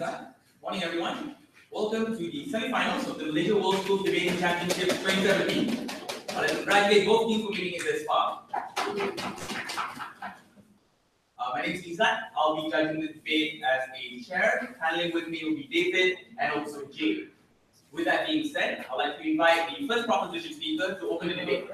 Lisa. Morning, everyone. Welcome to the semi-finals of the Malaysia World Schools Debating Championship 2017. Let's congratulate both teams for making it this far. My name is Lisa. I'll be judging the debate as a chair. Paneling with me will be David and also Jay. With that being said, I'd like to invite the first proposition speaker to open the debate.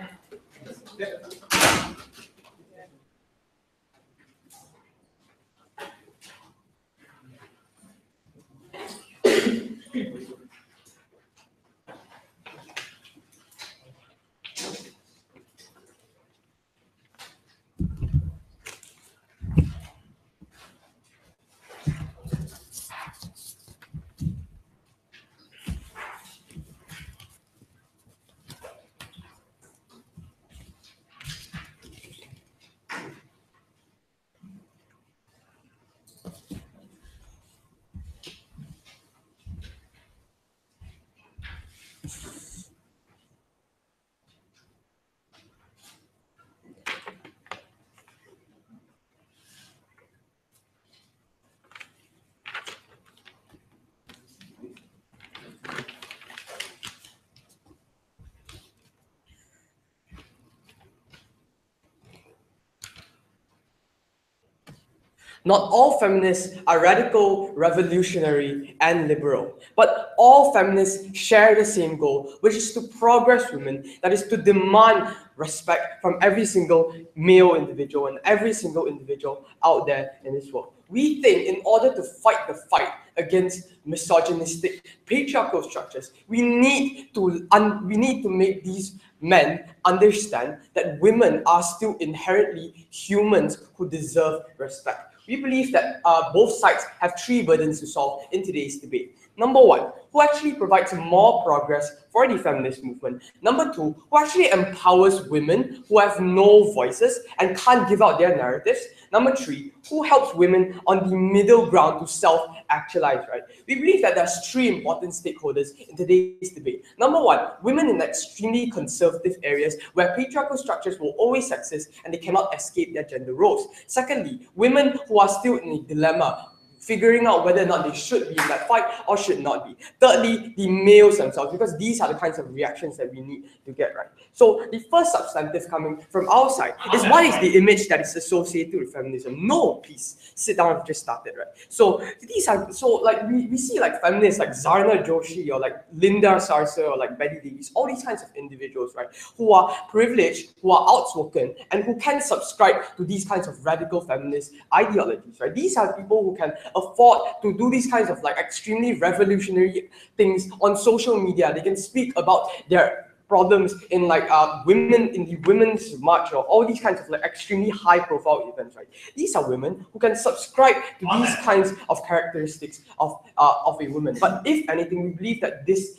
Not all feminists are radical, revolutionary, and liberal, but all feminists share the same goal, which is to progress women, that is to demand respect from every single male individual and every single individual out there in this world. We think in order to fight the fight against misogynistic patriarchal structures, we need to make these men understand that women are still inherently humans who deserve respect. We believe that both sides have three burdens to solve in today's debate. Number one, who actually provides more progress for the feminist movement. Number two, who actually empowers women who have no voices and can't give out their narratives. Number three, who helps women on the middle ground to self-actualize, right? We believe that there's three important stakeholders in today's debate. Number one, women in extremely conservative areas where patriarchal structures will always exist and they cannot escape their gender roles. Secondly, women who are still in a dilemma, figuring out whether or not they should be in that fight or should not be. Thirdly, the males themselves, because these are the kinds of reactions that we need to get right. So the first substantive coming from our side is what is the image that is associated with feminism? No, please sit down. I've just started, right? So these are we see like feminists like Zarna Joshi or like Linda Sarser or like Betty Davies, all these kinds of individuals, right, who are privileged, who are outspoken, and who can subscribe to these kinds of radical feminist ideologies, right? These are people who can afford to do these kinds of like extremely revolutionary things on social media. They can speak about their problems in like women in the women's march or all these kinds of like extremely high profile events, right? These are women who can subscribe to these kinds of characteristics of a woman. But if anything, we believe that this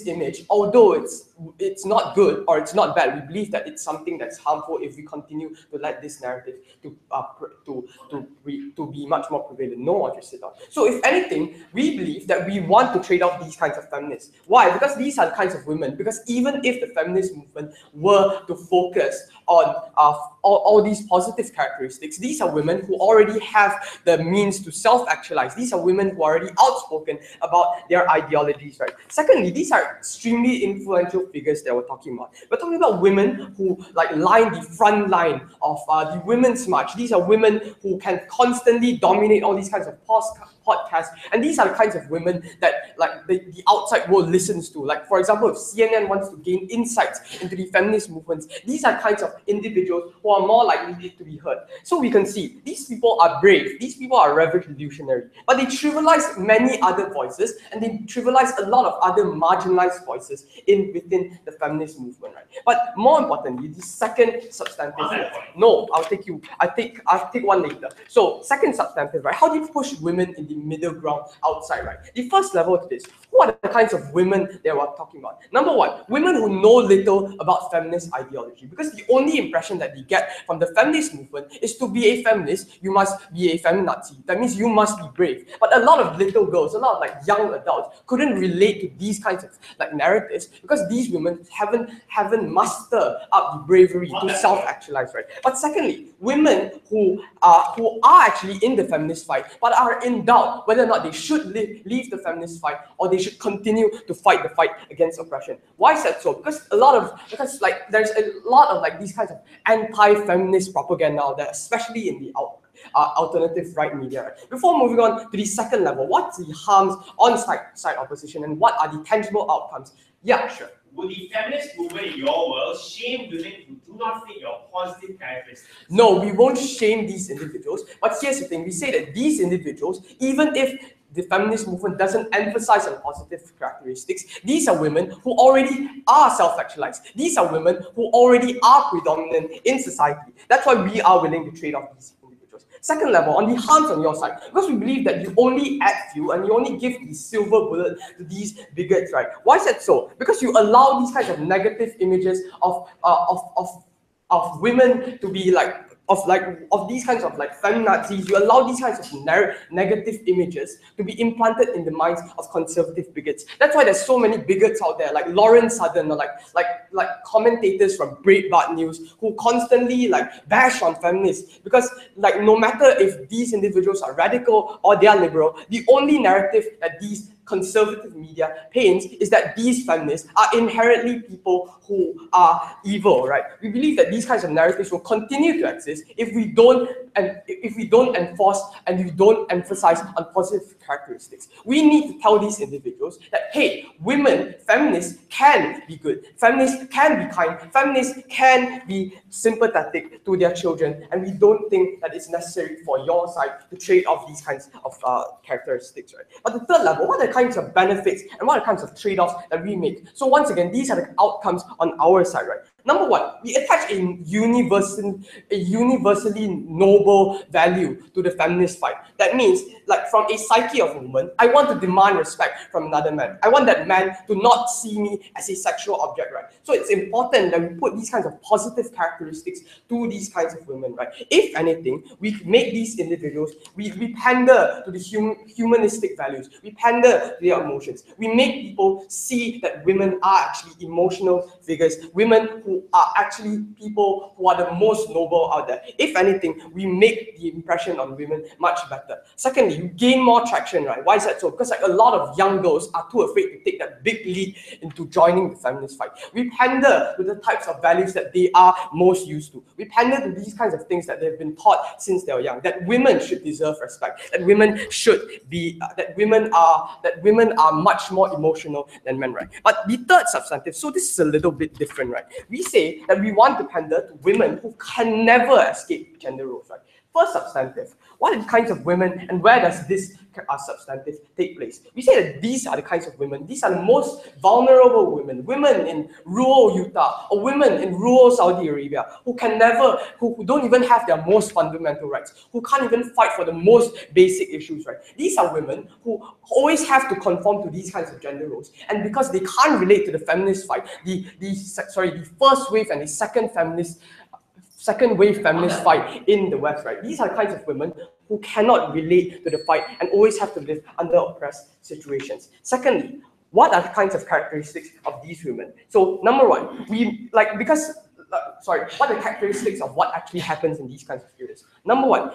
image, although it's not good or it's not bad, we believe that it's something that's harmful if we continue to let this narrative to be much more prevalent. No one should sit down. So if anything, we believe that we want to trade off these kinds of feminists. Why? Because these are the kinds of women. Because even if the feminist movement were to focus on all these positive characteristics, these are women who already have the means to self-actualize. These are women who are already outspoken about their ideologies, right? Secondly, these are extremely influential figures that we're talking about. We're talking about women who like line the front line of the women's march. These are women who can constantly dominate all these kinds of podcasts, and these are the kinds of women that like the outside world listens to. Like for example, if CNN wants to gain insights into the feminist movements, these are kinds of individuals who are more likely to be heard. So we can see these people are brave, these people are revolutionary, but they trivialize many other voices and they trivialize a lot of other marginalized voices within the feminist movement, right? But more importantly, the second substantive. No, I'll take one later. So second substantive, right? How do you push women in the middle ground outside, right? The first level to this, who are the kinds of women that we're talking about? Number one, women who know little about feminist ideology, because the only impression that they get from the feminist movement is to be a feminist, you must be a feminazi. That means you must be brave. But a lot of little girls, a lot of like young adults couldn't relate to these kinds of like narratives because these women haven't even muster up the bravery to self-actualize, right? But secondly, women who are actually in the feminist fight, but are in doubt whether or not they should leave the feminist fight or they should continue to fight the fight against oppression. Why is that so? Because there's a lot of like these kinds of anti-feminist propaganda out there, especially in the alternative right media. Before moving on to the second level, what's the harms on side opposition and what are the tangible outcomes? Yeah, sure. Would the feminist movement in your world shame women who do not fit your positive characteristics? No, we won't shame these individuals. But here's the thing, we say that these individuals, even if the feminist movement doesn't emphasize on positive characteristics, these are women who already are self-actualized. These are women who already are predominant in society. That's why we are willing to trade off these individuals. Second level, on the harms on your side, because we believe that you only add fuel and you only give the silver bullet to these bigots, right? Why is that so? Because you allow these kinds of negative images of women to be of these kinds of like feminazis. You allow these kinds of negative images to be implanted in the minds of conservative bigots. That's why there's so many bigots out there, like Lauren Southern, or like commentators from Breitbart News who constantly like bash on feminists, because like no matter if these individuals are radical or they are liberal, the only narrative that these conservative media paints is that these feminists are inherently people who are evil, right? We believe that these kinds of narratives will continue to exist if we don't enforce and we don't emphasize on positive characteristics. We need to tell these individuals that, hey, women, feminists can be good, feminists can be kind, feminists can be sympathetic to their children, and we don't think that it's necessary for your side to trade off these kinds of characteristics, right? But the third level, what are the kinds of benefits and what are the kinds of trade-offs that we make? So once again, these are the outcomes on our side, right? Number one, we attach a universally noble value to the feminist fight. That means, like from a psyche of a woman, I want to demand respect from another man. I want that man to not see me as a sexual object, right? So it's important that we put these kinds of positive characteristics to these kinds of women, right? If anything, we make these individuals, we pander to the humanistic values, we pander to their emotions. We make people see that women are actually emotional figures, women who are actually people who are the most noble out there. If anything, we make the impression on women much better. Secondly, you gain more traction, right? Why is that so? Because like a lot of young girls are too afraid to take that big leap into joining the feminist fight. We pander to the types of values that they are most used to. We pander to these kinds of things that they've been taught since they were young, that women should deserve respect, that women should be, that women are much more emotional than men, right? But the third substantive, so this is a little bit different, right? We say that we want to pander to women who can never escape gender roles, right? First substantive, what are the kinds of women and where does this substantive take place? We say that these are the kinds of women, these are the most vulnerable women, women in rural Utah or women in rural Saudi Arabia who don't even have their most fundamental rights, who can't even fight for the most basic issues, right? These are women who always have to conform to these kinds of gender roles, and because they can't relate to the feminist fight, the first wave and the second wave feminist fight in the West, right? These are the kinds of women who cannot relate to the fight and always have to live under oppressed situations. Secondly, what are the kinds of characteristics of these women? So number one, what are the characteristics of what actually happens in these kinds of areas? Number one,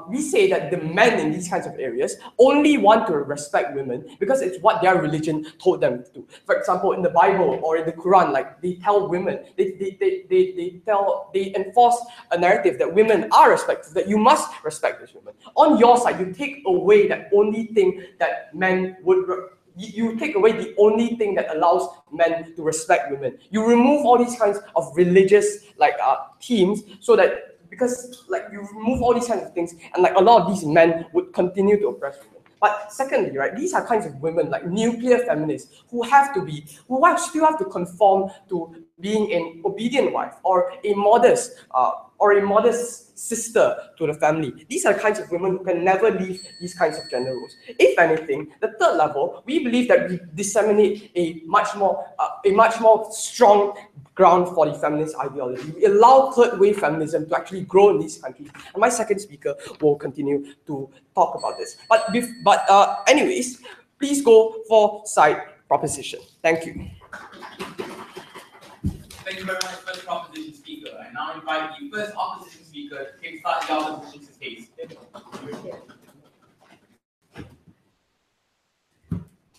we say that the men in these kinds of areas only want to respect women because it's what their religion told them to do. For example, in the Bible or in the Quran, like they tell women, they enforce a narrative that women are respected, that you must respect these women. On your side, you take away that only thing that men would. You take away the only thing that allows men to respect women. You remove all these kinds of religious themes, so that because like you remove all these kinds of things, and like a lot of these men would continue to oppress women. But secondly, right, these are kinds of women like nuclear feminists who still have to conform to being an obedient wife or a modest sister to the family. These are the kinds of women who can never leave these kinds of gender roles. If anything, the third level, we believe that we disseminate a much more strong ground for the feminist ideology. We allow third wave feminism to actually grow in these countries. And my second speaker will continue to talk about this. But anyways, please go for side proposition. Thank you. Thank you very much, first proposition speaker. I now invite the first opposition speaker to kickstart the opposition's case.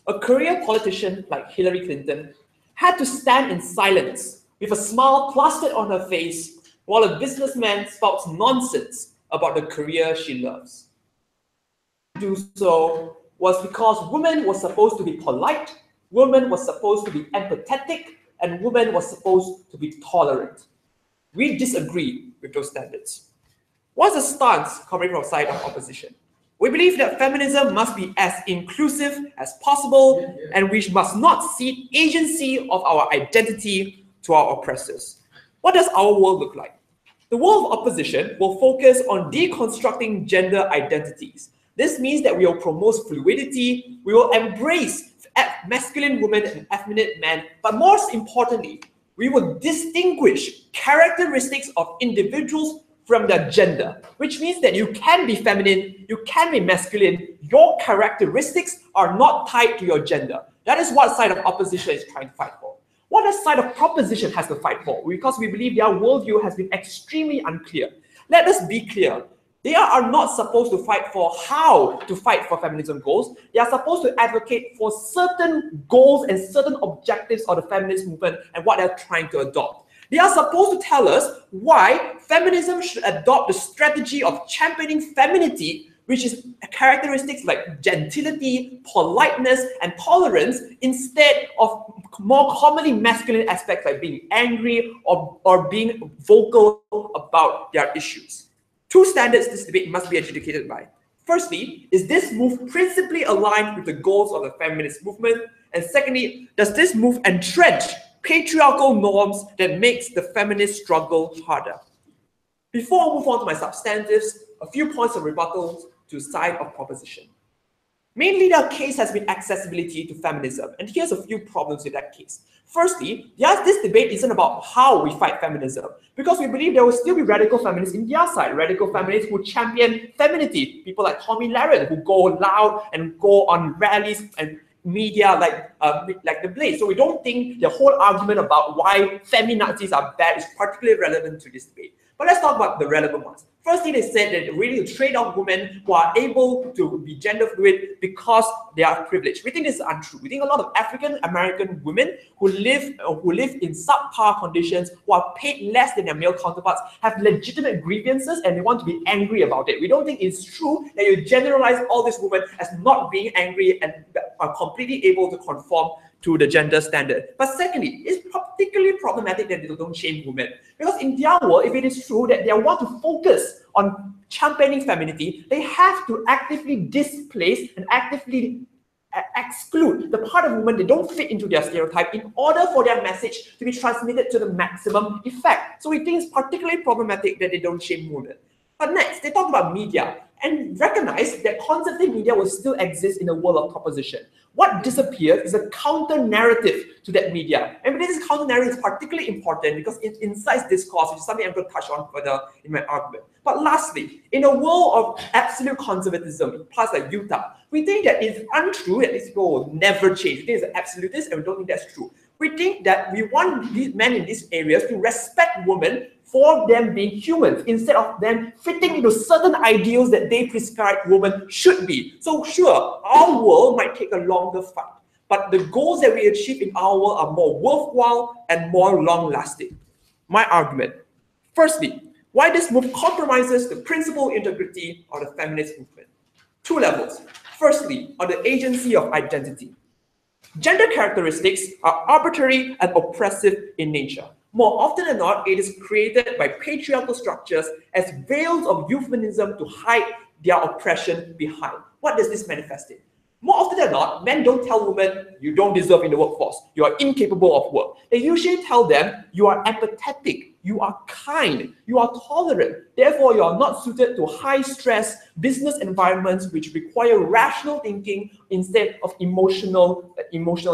A career politician like Hillary Clinton had to stand in silence with a smile plastered on her face while a businessman spouts nonsense about the career she loves. To do so was because women were supposed to be polite, women were supposed to be empathetic, and women were supposed to be tolerant. We disagree with those standards. What's the stance coming from the side of opposition? We believe that feminism must be as inclusive as possible, and we must not cede agency of our identity to our oppressors. What does our world look like? The world of opposition will focus on deconstructing gender identities. This means that we will promote fluidity, we will embrace masculine women and effeminate men, but most importantly, we will distinguish characteristics of individuals from their gender, which means that you can be feminine, you can be masculine, your characteristics are not tied to your gender. That is what side of opposition is trying to fight for. What the side of proposition has to fight for? Because we believe their worldview has been extremely unclear. Let us be clear. They are not supposed to fight for how to fight for feminism goals. They are supposed to advocate for certain goals and certain objectives of the feminist movement and what they're trying to adopt. They are supposed to tell us why feminism should adopt the strategy of championing femininity, which is characteristics like gentility, politeness, and tolerance, instead of more commonly masculine aspects like being angry or being vocal about their issues. Two standards this debate must be adjudicated by. Firstly, is this move principally aligned with the goals of the feminist movement? And secondly, does this move entrench patriarchal norms that makes the feminist struggle harder? Before I move on to my substantives, a few points of rebuttal to side of proposition. Mainly, their case has been accessibility to feminism, and here's a few problems with that case. Firstly, yes, this debate isn't about how we fight feminism, because we believe there will still be radical feminists in their side, radical feminists who champion femininity, people like Tommy Laren, who go loud and go on rallies and media like the Blaze. So we don't think the whole argument about why feminazis are bad is particularly relevant to this debate. But let's talk about the relevant ones. Firstly, they said that really to trade off women who are able to be gender fluid because they are privileged. We think this is untrue. We think a lot of African American women who live in subpar conditions, who are paid less than their male counterparts, have legitimate grievances and they want to be angry about it. We don't think it's true that you generalize all these women as not being angry and are completely able to conform to the gender standard. But secondly, it's particularly problematic that they don't shame women. Because in their world, if it is true that they want to focus on championing femininity, they have to actively displace and actively exclude the part of women that don't fit into their stereotype in order for their message to be transmitted to the maximum effect. So we think it's particularly problematic that they don't shame women. But next, they talk about media and recognize that conservative media will still exist in the world of proposition. What disappears is a counter-narrative to that media. And this counter-narrative is particularly important because it incites discourse, which is something I'm going to touch on further in my argument. But lastly, in a world of absolute conservatism, plus like Utah, we think that it's untrue that these people will never change. We think it's an absolutist and we don't think that's true. We think that we want these men in these areas to respect women for them being humans instead of them fitting into certain ideals that they prescribe women should be. So sure, our world might take a longer fight, but the goals that we achieve in our world are more worthwhile and more long-lasting. My argument. Firstly, why this move compromises the principal integrity of the feminist movement. Two levels. Firstly, on the agency of identity. Gender characteristics are arbitrary and oppressive in nature. More often than not, it is created by patriarchal structures as veils of euphemism to hide their oppression behind. What does this manifest in? More often than not, men don't tell women, you don't deserve in the workforce, you are incapable of work. They usually tell them, you are empathetic, you are kind, you are tolerant, therefore you are not suited to high-stress business environments which require rational thinking instead of emotional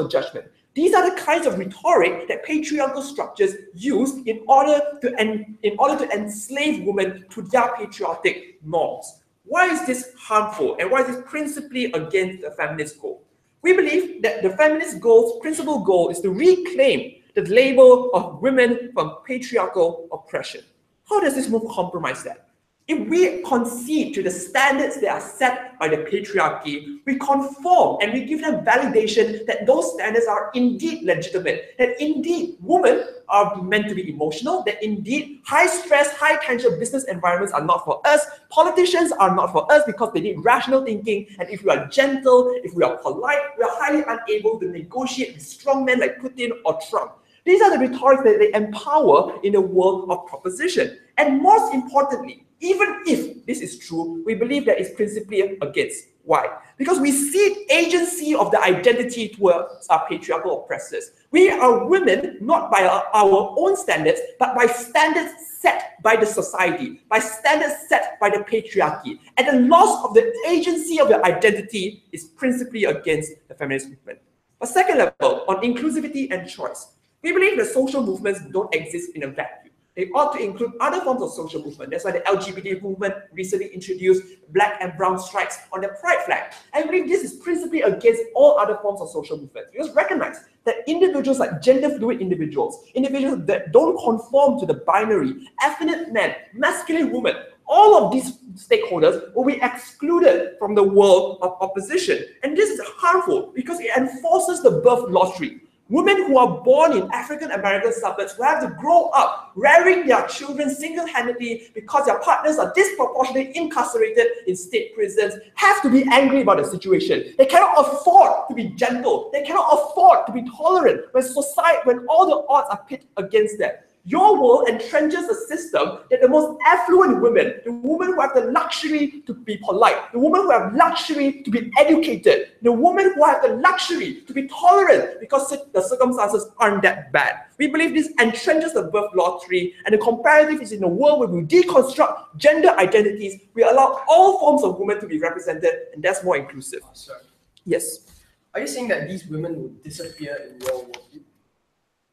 judgment. These are the kinds of rhetoric that patriarchal structures use in order to enslave women to their patriotic norms. Why is this harmful and why is this principally against the feminist goal? We believe that the feminist goal's principal goal is to reclaim the label of women from patriarchal oppression. How does this move compromise that? If we concede to the standards that are set by the patriarchy, we conform and we give them validation that those standards are indeed legitimate, that indeed women are meant to be emotional, that indeed high stress, high tension business environments are not for us, politicians are not for us because they need rational thinking, and if we are gentle, if we are polite, we are highly unable to negotiate with strong men like Putin or Trump. These are the rhetorics that they empower in a world of proposition. And most importantly, even if this is true, we believe that it's principally against. Why? Because we see agency of the identity towards our patriarchal oppressors. We are women not by our own standards, but by standards set by the society, by standards set by the patriarchy. And the loss of the agency of your identity is principally against the feminist movement. But second level, on inclusivity and choice, we believe that social movements don't exist in a vacuum. They ought to include other forms of social movement. That's why the LGBT movement recently introduced black and brown stripes on their pride flag. I believe this is principally against all other forms of social movements. Because recognize that individuals like gender fluid individuals, individuals that don't conform to the binary, effeminate men, masculine women, all of these stakeholders will be excluded from the world of opposition. And this is harmful because it enforces the birth lottery. Women who are born in African American suburbs will have to grow up rearing their children single-handedly because their partners are disproportionately incarcerated in state prisons, have to be angry about the situation. They cannot afford to be gentle. They cannot afford to be tolerant when all the odds are pit against them. Your world entrenches a system that the most affluent women, the women who have the luxury to be polite, the women who have luxury to be educated, the women who have the luxury to be tolerant because the circumstances aren't that bad. We believe this entrenches the birth lottery, and the comparative is in a world where we deconstruct gender identities, we allow all forms of women to be represented, and that's more inclusive. Sorry. Yes. Are you saying that these women would disappear in your worldview?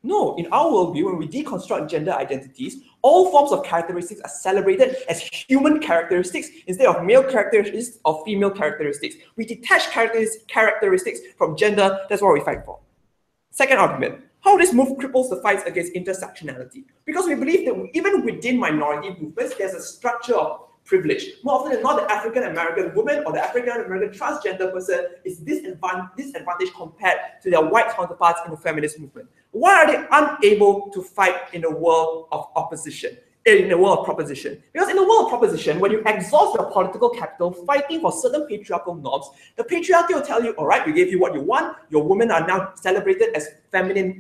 No, in our worldview, when we deconstruct gender identities, all forms of characteristics are celebrated as human characteristics instead of male characteristics or female characteristics. We detach characteristics from gender. That's what we fight for. Second argument, how this move cripples the fights against intersectionality. Because we believe that even within minority movements, there's a structure of privilege. More often than not, the African American woman or the African American transgender person is disadvantaged compared to their white counterparts in the feminist movement. Why are they unable to fight in a world of opposition? In the world of proposition. Because in the world of proposition, when you exhaust your political capital fighting for certain patriarchal norms, the patriarchy will tell you, all right, we gave you what you want, your women are now celebrated as feminine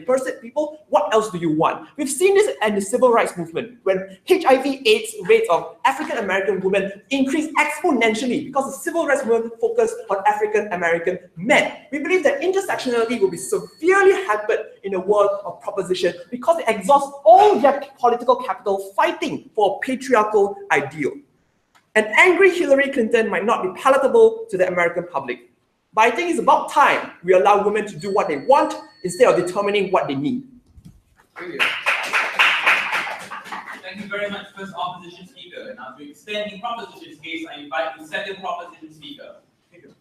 person people, what else do you want? We've seen this in the civil rights movement, when HIV/AIDS rates of African American women increased exponentially because the civil rights movement focused on African American men. We believe that intersectionality will be severely hampered in a world of proposition because it exhausts all their political capital fighting for a patriarchal ideal. An angry Hillary Clinton might not be palatable to the American public, but I think it's about time we allow women to do what they want instead of determining what they need. Brilliant. Thank you very much, first opposition speaker. Now to extend the proposition's case, I invite the second proposition speaker. Thank you.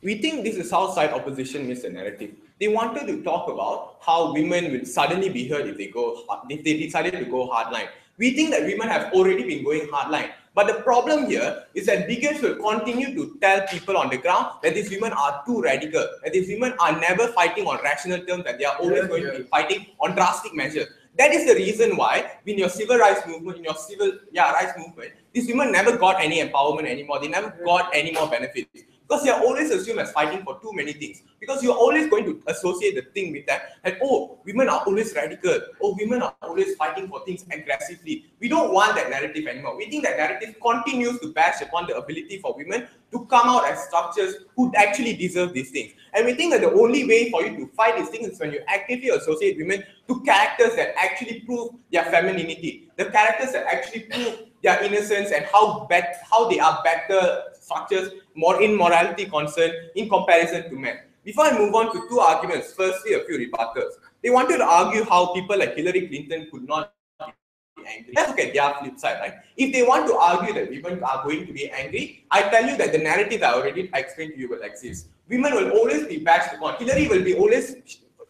We think this is how side opposition missed the narrative. They wanted to talk about how women will suddenly be heard if they decided to go hardline. We think that women have already been going hardline. But the problem here is that bigots will continue to tell people on the ground that these women are too radical, that these women are never fighting on rational terms, that they are always going to be fighting on drastic measures. That is the reason why in your civil rights movement, rights movement, these women never got any empowerment anymore. They never got any more benefits. because they are always assumed as fighting for too many things. Because you're always going to associate the thing with that, and oh, women are always radical, oh, women are always fighting for things aggressively. We don't want that narrative anymore. We think that narrative continues to bash upon the ability for women to come out as structures who actually deserve these things. And we think that the only way for you to fight these things is when you actively associate women to characters that actually prove their femininity, the characters that actually prove their innocence and how they are better structures more in morality concern in comparison to men. Before I move on to two arguments, firstly a few rebuttals. They wanted to argue how people like Hillary Clinton could not be angry. Let's look at their flip side, right? If they want to argue that women are going to be angry, I tell you that the narrative I already explained to you will exist. Women will always be bashed upon. Hillary will be always,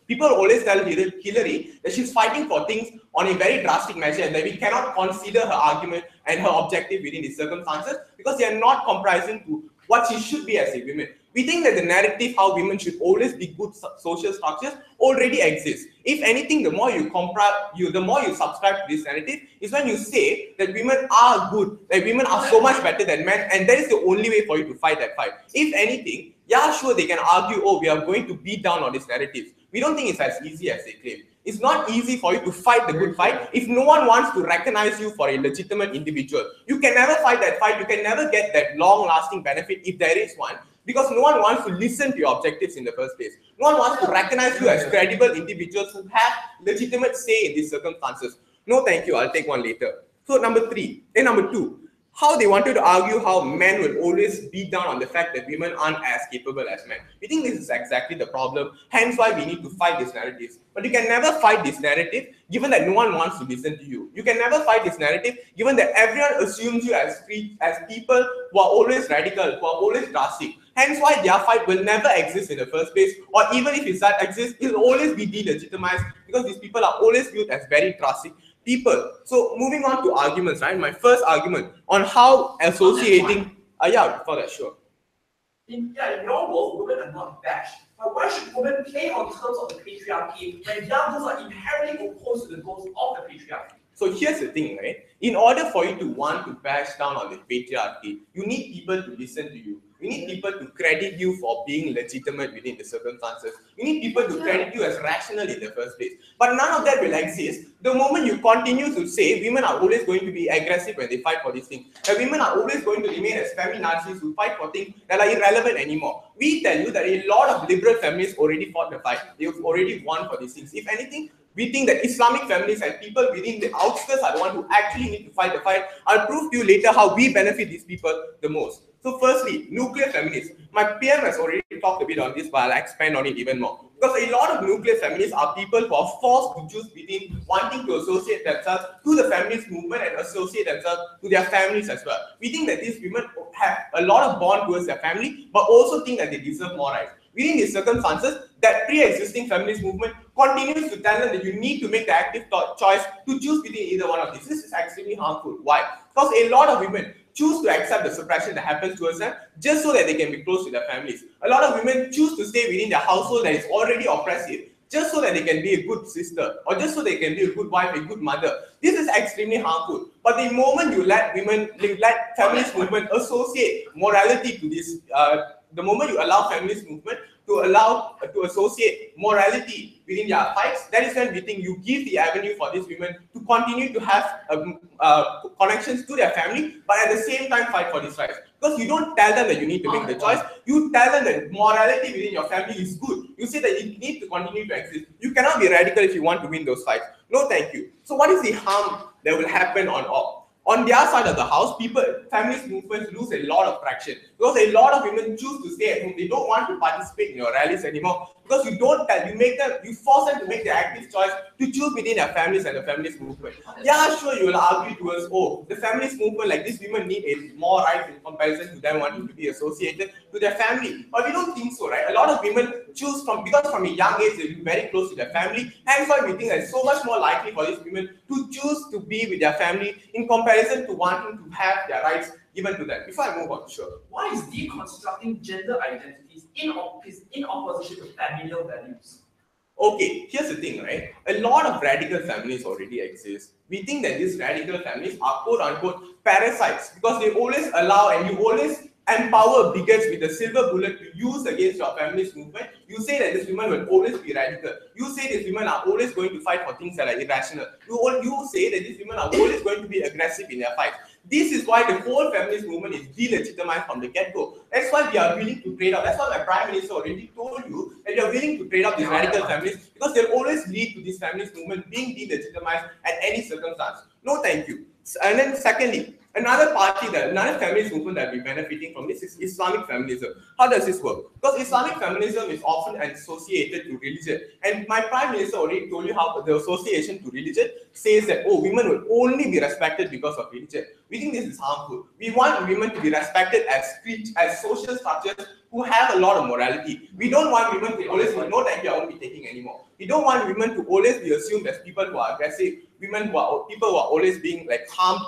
people always tell Hillary that she's fighting for things on a very drastic measure and that we cannot consider her argument and her objective within these circumstances because they are not comprising to what she should be as a woman. We think that the narrative how women should always be good social structures already exists. If anything, the more you subscribe to this narrative is when you say that women are good, that women are so much better than men, and that is the only way for you to fight that fight. If anything, yeah, sure, they can argue, oh, we are going to beat down on these narratives. We don't think it's as easy as they claim. It's not easy for you to fight the good fight if no one wants to recognize you for a legitimate individual. You can never fight that fight. You can never get that long-lasting benefit if there is one, because no one wants to listen to your objectives in the first place. No one wants to recognize you as credible individuals who have legitimate say in these circumstances. No, thank you. I'll take one later. So number two, how they wanted to argue how men will always beat down on the fact that women aren't as capable as men. We think this is exactly the problem, hence why we need to fight these narratives. But you can never fight this narrative given that no one wants to listen to you. You can never fight this narrative given that everyone assumes you as people who are always radical, who are always drastic. Hence why their fight will never exist in the first place, or even if it does exist, it will always be delegitimized because these people are always viewed as very drastic people. So moving on to arguments, right? My first argument on how associating, for that, sure. In your world, women are not bashed. But why should women play on terms of the patriarchy when their goals are inherently opposed to the goals of the patriarchy? So here's the thing, right? In order for you to want to bash down on the patriarchy, you need people to listen to you. You need people to credit you for being legitimate within the circumstances. You need people to credit you as rational in the first place. But none of that will exist the moment you continue to say women are always going to be aggressive when they fight for these things. And women are always going to remain as feminazis who fight for things that are irrelevant anymore. We tell you that a lot of liberal feminists already fought the fight. They've already won for these things. If anything, we think that Islamic feminists and people within the outskirts are the ones who actually need to fight the fight. I'll prove to you later how we benefit these people the most. So firstly, nuclear feminists. My PM has already talked a bit on this, but I'll expand on it even more. Because a lot of nuclear feminists are people who are forced to choose between wanting to associate themselves to the feminist movement and associate themselves to their families as well. We think that these women have a lot of bond towards their family, but also think that they deserve more rights. Within these circumstances, that pre-existing feminist movement continues to tell them that you need to make the active choice to choose between either one of these. This is extremely harmful. Why? Because a lot of women choose to accept the suppression that happens towards them just so that they can be close to their families. A lot of women choose to stay within their household that is already oppressive just so that they can be a good sister or just so they can be a good wife, a good mother. This is extremely harmful. But the moment you let feminist movement associate morality to this, the moment you allow feminist movement to associate morality within their fights, that is when we think you give the avenue for these women to continue to have connections to their family, but at the same time fight for these rights. Because you don't tell them that you need to make the choice, you tell them that morality within your family is good. You say that it needs to continue to exist. You cannot be radical if you want to win those fights. No, thank you. So what is the harm that will happen on their side of the house? Feminist movements lose a lot of traction because a lot of women choose to stay at home. They don't want to participate in your rallies anymore because you force them to make the active choice to choose between their families and the feminist movement. Yeah, sure, you will argue towards, oh, the feminist movement, like these women need a more rights in comparison to them wanting to be associated to their family. But we don't think so, right? A lot of women choose because from a young age they'll be very close to their family. Hence why we think that it's so much more likely for these women to choose to be with their family in comparison to wanting to have their rights given to them. Before I move on, sure. Why is deconstructing gender identities in opposition to familial values? Okay, here's the thing, right? A lot of radical families already exist. We think that these radical families are quote-unquote parasites because they always allow and you always empower bigots with a silver bullet to use against your feminist movement. You say that these women will always be radical. You say these women are always going to fight for things that are irrational. You say that these women are always going to be aggressive in their fights. This is why the whole feminist movement is delegitimized from the get-go. That's why we are willing to trade up. That's why my Prime Minister already told you that we are willing to trade up these radical feminists, because they'll always lead to this feminist movement being delegitimized at any circumstance. No, thank you. And then secondly, another feminist movement that will be benefiting from this is Islamic feminism. How does this work? Because Islamic feminism is often associated to religion. And my Prime Minister already told you how the association to religion says that, oh, women will only be respected because of religion. We think this is harmful. We want women to be respected as social structures who have a lot of morality. We don't want women to always be, no, thank you, I won't be taking anymore. We don't want women to always be assumed as people who are aggressive, people who are always being like harmed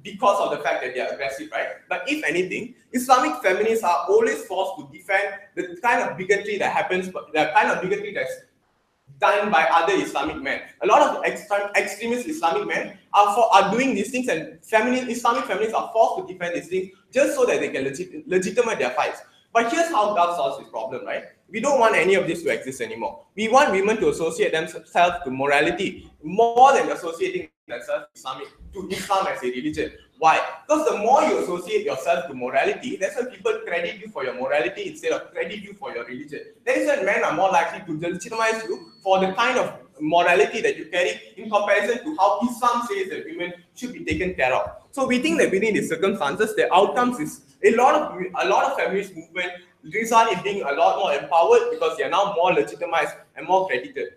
because of the fact that they are aggressive, right? But if anything, Islamic feminists are always forced to defend the kind of bigotry that happens, the kind of bigotry that's done by other Islamic men. A lot of extremist Islamic men are doing these things, and Islamic feminists are forced to defend these things just so that they can legitimate their fights. But here's how God solves this problem, right? We don't want any of this to exist anymore. We want women to associate themselves to morality more than associating themselves to Islam as a religion. Why? Because the more you associate yourself to morality, that's when people credit you for your morality instead of credit you for your religion. That is when men are more likely to legitimize you for the kind of morality that you carry in comparison to how Islam says that women should be taken care of. So we think that within these circumstances, the outcomes is a lot of feminist movement result in being a lot more empowered because they are now more legitimized and more credited.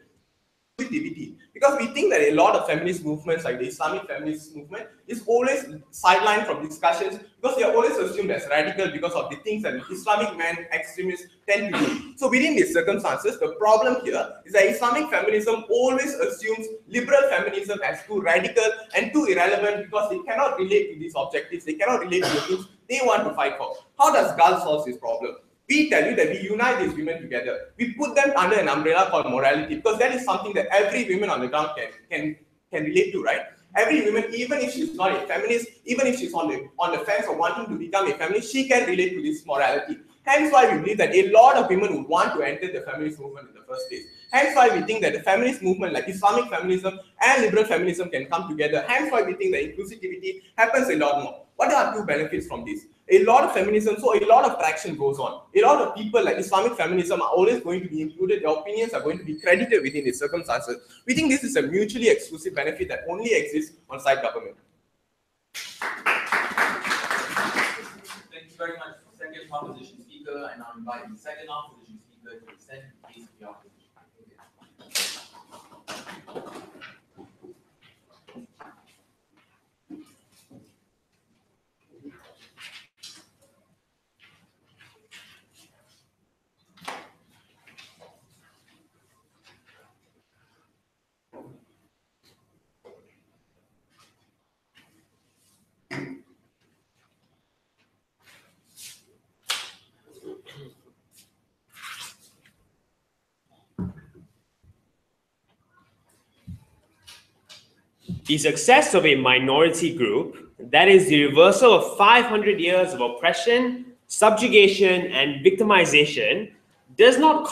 Because we think that a lot of feminist movements like the Islamic feminist movement is always sidelined from discussions because they are always assumed as radical because of the things that Islamic men extremists tend to do. So within these circumstances, the problem here is that Islamic feminism always assumes liberal feminism as too radical and too irrelevant because they cannot relate to these objectives, they cannot relate to the things they want to fight for. How does Gulf solve this problem? We tell you that we unite these women together. We put them under an umbrella called morality because that is something that every woman on the ground can relate to, right? Every woman, even if she's not a feminist, even if she's on the fence of wanting to become a feminist, she can relate to this morality. Hence why we believe that a lot of women would want to enter the feminist movement in the first place. Hence why we think that the feminist movement like Islamic feminism and liberal feminism can come together. Hence why we think that inclusivity happens a lot more. What are two benefits from this? A lot of feminism, so a lot of traction goes on. A lot of people like Islamic feminism are always going to be included. Their opinions are going to be credited within these circumstances. We think this is a mutually exclusive benefit that only exists on side government. Thank you very much, second opposition speaker, and I'll invite the second opposition speaker to present the case of the opposition. The success of a minority group, that is the reversal of 500 years of oppression, subjugation, and victimization, does not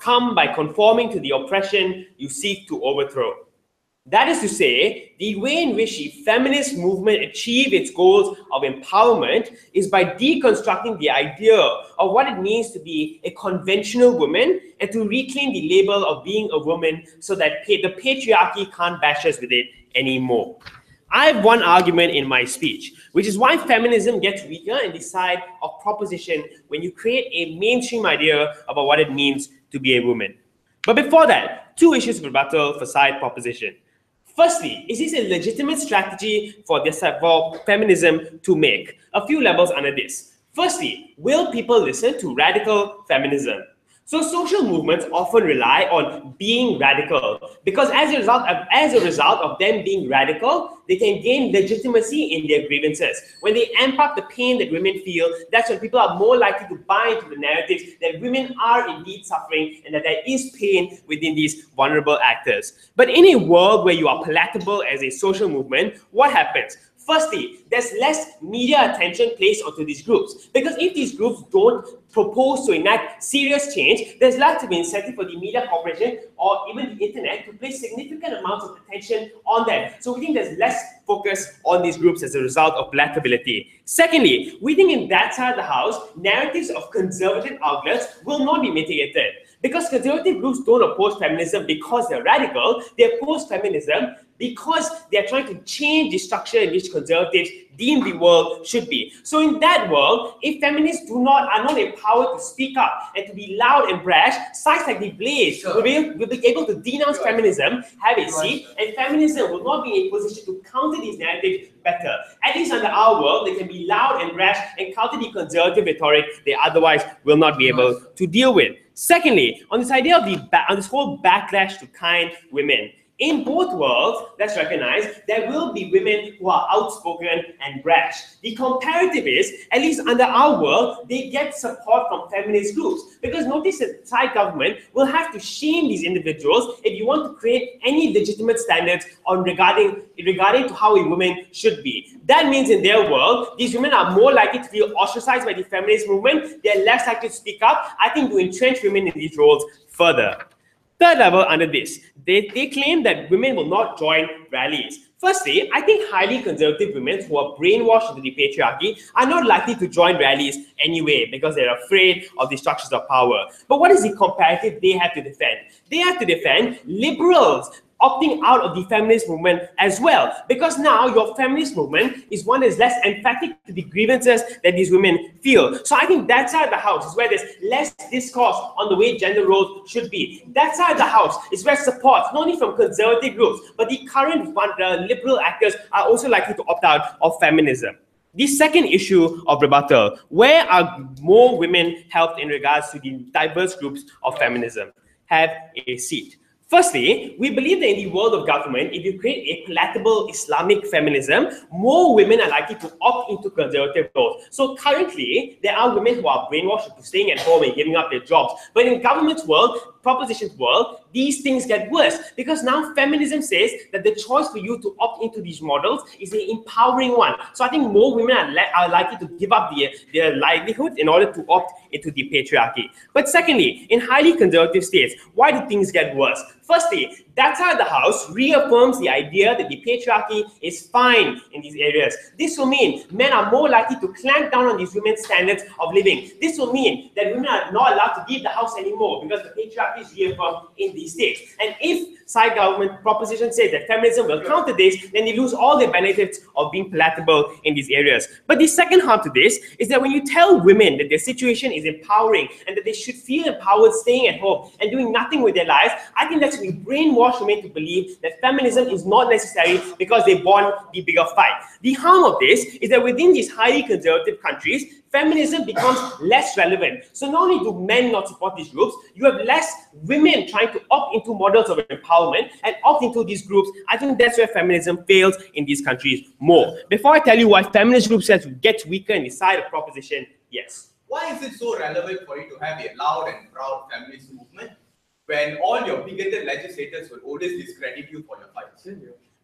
come by conforming to the oppression you seek to overthrow. That is to say, the way in which the feminist movement achieved its goals of empowerment is by deconstructing the idea of what it means to be a conventional woman and to reclaim the label of being a woman so that the patriarchy can't bash us with it anymore. I have one argument in my speech, which is why feminism gets weaker in the side of proposition when you create a mainstream idea about what it means to be a woman. But before that, two issues of rebuttal for side proposition. Firstly, is this a legitimate strategy for feminism to make? A few levels under this. Firstly, will people listen to radical feminism? So social movements often rely on being radical because as a result of them being radical, they can gain legitimacy in their grievances. When they amp up the pain that women feel, that's when people are more likely to buy into the narratives that women are indeed suffering and that there is pain within these vulnerable actors. But in a world where you are palatable as a social movement, what happens? Firstly, there's less media attention placed onto these groups, because if these groups don't propose to enact serious change, there's likely to be incentive for the media corporation or even the internet to place significant amounts of attention on them. So we think there's less focus on these groups as a result of electability. Secondly, we think in that side of the house, narratives of conservative outlets will not be mitigated. Because conservative groups don't oppose feminism because they're radical, they oppose feminism because they're trying to change the structure in which conservatives deem the world should be. So in that world, if feminists are not empowered to speak up and to be loud and brash, sites like the Blaze will be able to denounce feminism, have a seat, and feminism will not be in a position to counter these narratives better. At least under our world, they can be loud and brash and counter the conservative rhetoric they otherwise will not be able to deal with. Secondly, on this idea of on this whole backlash to kind women, in both worlds, let's recognize there will be women who are outspoken and brash. The comparative is, at least under our world, they get support from feminist groups. Because notice that the Thai government will have to shame these individuals if you want to create any legitimate standards on regarding to how a woman should be. That means in their world, these women are more likely to feel ostracized by the feminist movement. They're less likely to speak up, I think, to entrench women in these roles further. Third level under this, they claim that women will not join rallies. Firstly, I think highly conservative women who are brainwashed into the patriarchy are not likely to join rallies anyway because they're afraid of the structures of power. But what is the comparative they have to defend? They have to defend liberals opting out of the feminist movement as well, because now your feminist movement is one that is less emphatic to the grievances that these women feel. So I think that side of the house is where there's less discourse on the way gender roles should be. That side of the house is where support, not only from conservative groups, but the current liberal actors are also likely to opt out of feminism. The second issue of rebuttal, where are more women helped in regards to the diverse groups of feminism? Have a seat. Firstly, we believe that in the world of government, if you create a palatable Islamic feminism, more women are likely to opt into conservative roles. So currently, there are women who are brainwashed into staying at home and giving up their jobs. But in government's world, proposition's world, these things get worse, because now feminism says that the choice for you to opt into these models is an empowering one. So I think more women are likely to give up their livelihood in order to opt into the patriarchy. But secondly, in highly conservative states, why do things get worse? Firstly, that side of the house reaffirms the idea that the patriarchy is fine in these areas. This will mean men are more likely to clamp down on these women's standards of living. This will mean that women are not allowed to leave the house anymore because the patriarchy is reaffirmed in these states. And if side government proposition says that feminism will counter this, then they lose all the benefits of being palatable in these areas. But the second half to this is that when you tell women that their situation is empowering and that they should feel empowered staying at home and doing nothing with their lives, I think that's when you brainwash women to believe that feminism is not necessary because they won the bigger fight. The harm of this is that within these highly conservative countries, feminism becomes less relevant. So not only do men not support these groups, you have less women trying to opt into models of empowerment and opt into these groups. I think that's where feminism fails in these countries more. Before I tell you why feminist groups have to get weaker in the side of proposition, yes. Why is it so relevant for you to have a loud and proud feminist movement when all your bigoted legislators will always discredit you for your fights?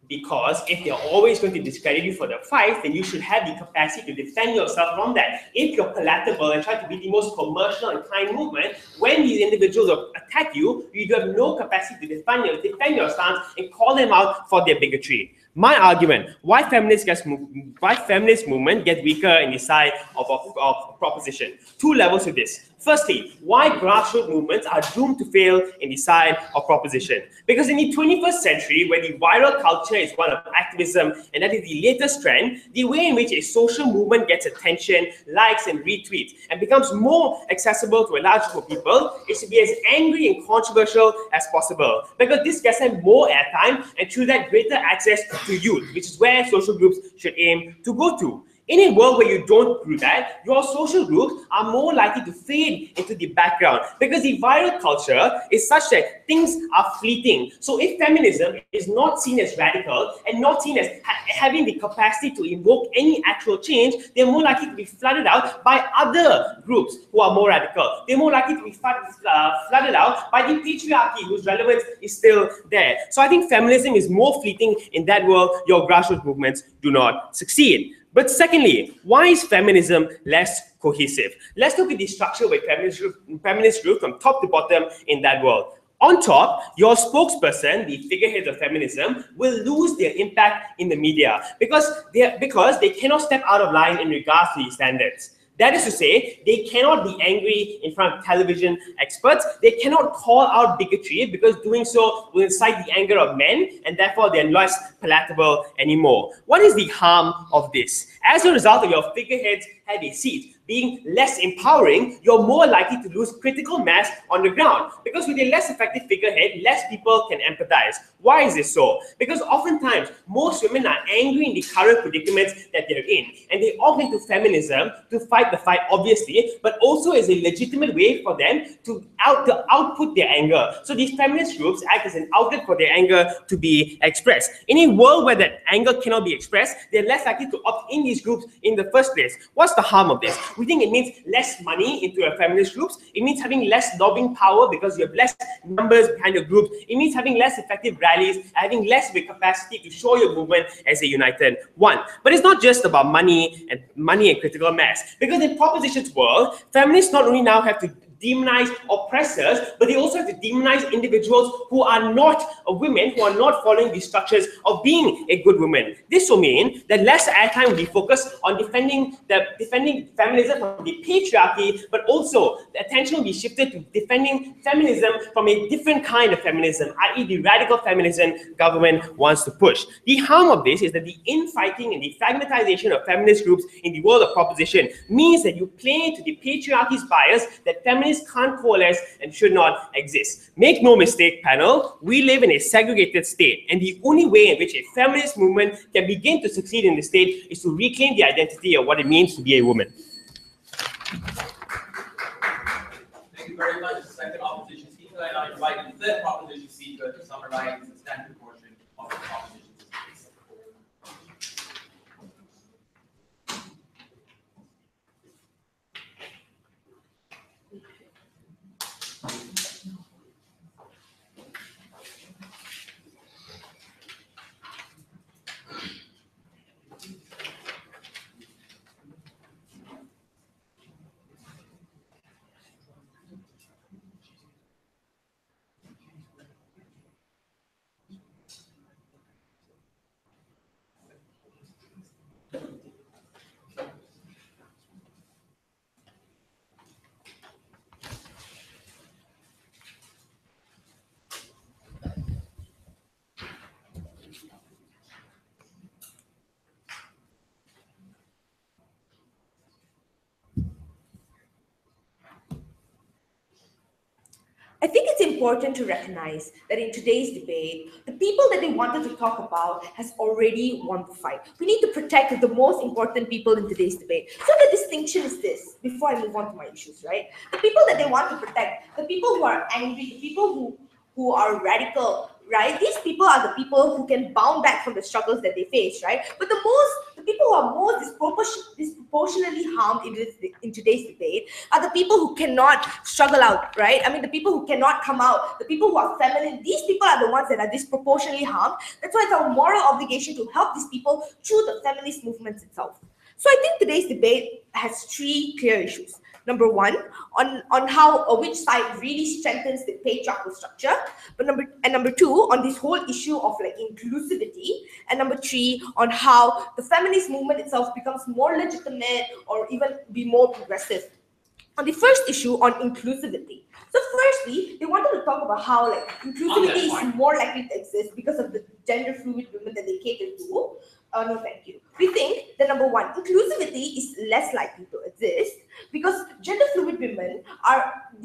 Because if they're always going to discredit you for the fight, then you should have the capacity to defend yourself from that. If you're palatable and try to be the most commercial and kind movement, when these individuals attack you, you have no capacity to defend your stance and call them out for their bigotry. My argument, why feminist movement gets weaker in the side of proposition. Two levels to this. Firstly, why grassroots movements are doomed to fail in the side of proposition. Because in the 21st century, where the viral culture is one of activism, and that is the latest trend, the way in which a social movement gets attention, likes, and retweets, and becomes more accessible to a large group of people, is to be as angry and controversial as possible. Because this gets them more airtime, and through that greater access to youth, which is where social groups should aim to go to. In a world where you don't do that, your social groups are more likely to fade into the background because the viral culture is such that things are fleeting. So if feminism is not seen as radical and not seen as having the capacity to invoke any actual change, they're more likely to be flooded out by other groups who are more radical. They're more likely to be flooded out by the patriarchy whose relevance is still there. So I think feminism is more fleeting. In that world, your grassroots movements do not succeed. But secondly, why is feminism less cohesive? Let's look at the structure of a feminist group from top to bottom in that world. On top, your spokesperson, the figurehead of feminism, will lose their impact in the media because they cannot step out of line in regards to these standards. That is to say, they cannot be angry in front of television experts. They cannot call out bigotry because doing so will incite the anger of men and therefore they're less palatable anymore. What is the harm of this? As a result of your figureheads have a seat being less empowering, you're more likely to lose critical mass on the ground. Because with a less effective figurehead, less people can empathize. Why is this so? Because oftentimes, most women are angry in the current predicaments that they're in. And they opt into feminism to fight the fight, obviously, but also as a legitimate way for them to output their anger. So these feminist groups act as an outlet for their anger to be expressed. In a world where that anger cannot be expressed, they're less likely to opt in these groups in the first place. What's the harm of this? We think it means less money into your feminist groups. It means having less lobbying power because you have less numbers behind your group. It means having less effective rallies, having less of a capacity to show your movement as a united one. But it's not just about money and critical mass. Because in proposition's world, feminists not only now have to demonize oppressors, but they also have to demonize individuals who are not women, who are not following the structures of being a good woman. This will mean that less airtime will be focused on defending feminism from the patriarchy, but also the attention will be shifted to defending feminism from a different kind of feminism, i.e. the radical feminism government wants to push. The harm of this is that the infighting and the fragmentization of feminist groups in the world of proposition means that you play to the patriarchy's bias that feminists can't coalesce and should not exist. Make no mistake, panel, we live in a segregated state, and the only way in which a feminist movement can begin to succeed in the state is to reclaim the identity of what it means to be a woman. Thank you very much, second opposition speaker, and I invite the third opposition speaker to summarize the substantive portion of the opposition speech. I think it's important to recognize that in today's debate, the people that they wanted to talk about has already won the fight. We need to protect the most important people in today's debate. So the distinction is this, before I move on to my issues, right? The people that they want to protect, the people who are angry, the people who are radical, right? These people are the people who can bounce back from the struggles that they face, right? But the people who are most disproportionately harmed in today's debate are the people who cannot struggle out, right? I mean, the people who cannot come out, the people who are feminine, these people are the ones that are disproportionately harmed. That's why it's our moral obligation to help these people through the feminist movements itself. So I think today's debate has three clear issues. Number one, on how which side really strengthens the patriarchal structure. But number two, on this whole issue of like inclusivity. And number three, on how the feminist movement itself becomes more legitimate or even be more progressive. On the first issue on inclusivity. So firstly, they wanted to talk about how like inclusivity is more likely to exist because of the gender fluid women that they cater to. No, thank you. We think that number one, inclusivity is less likely to exist because gender fluid women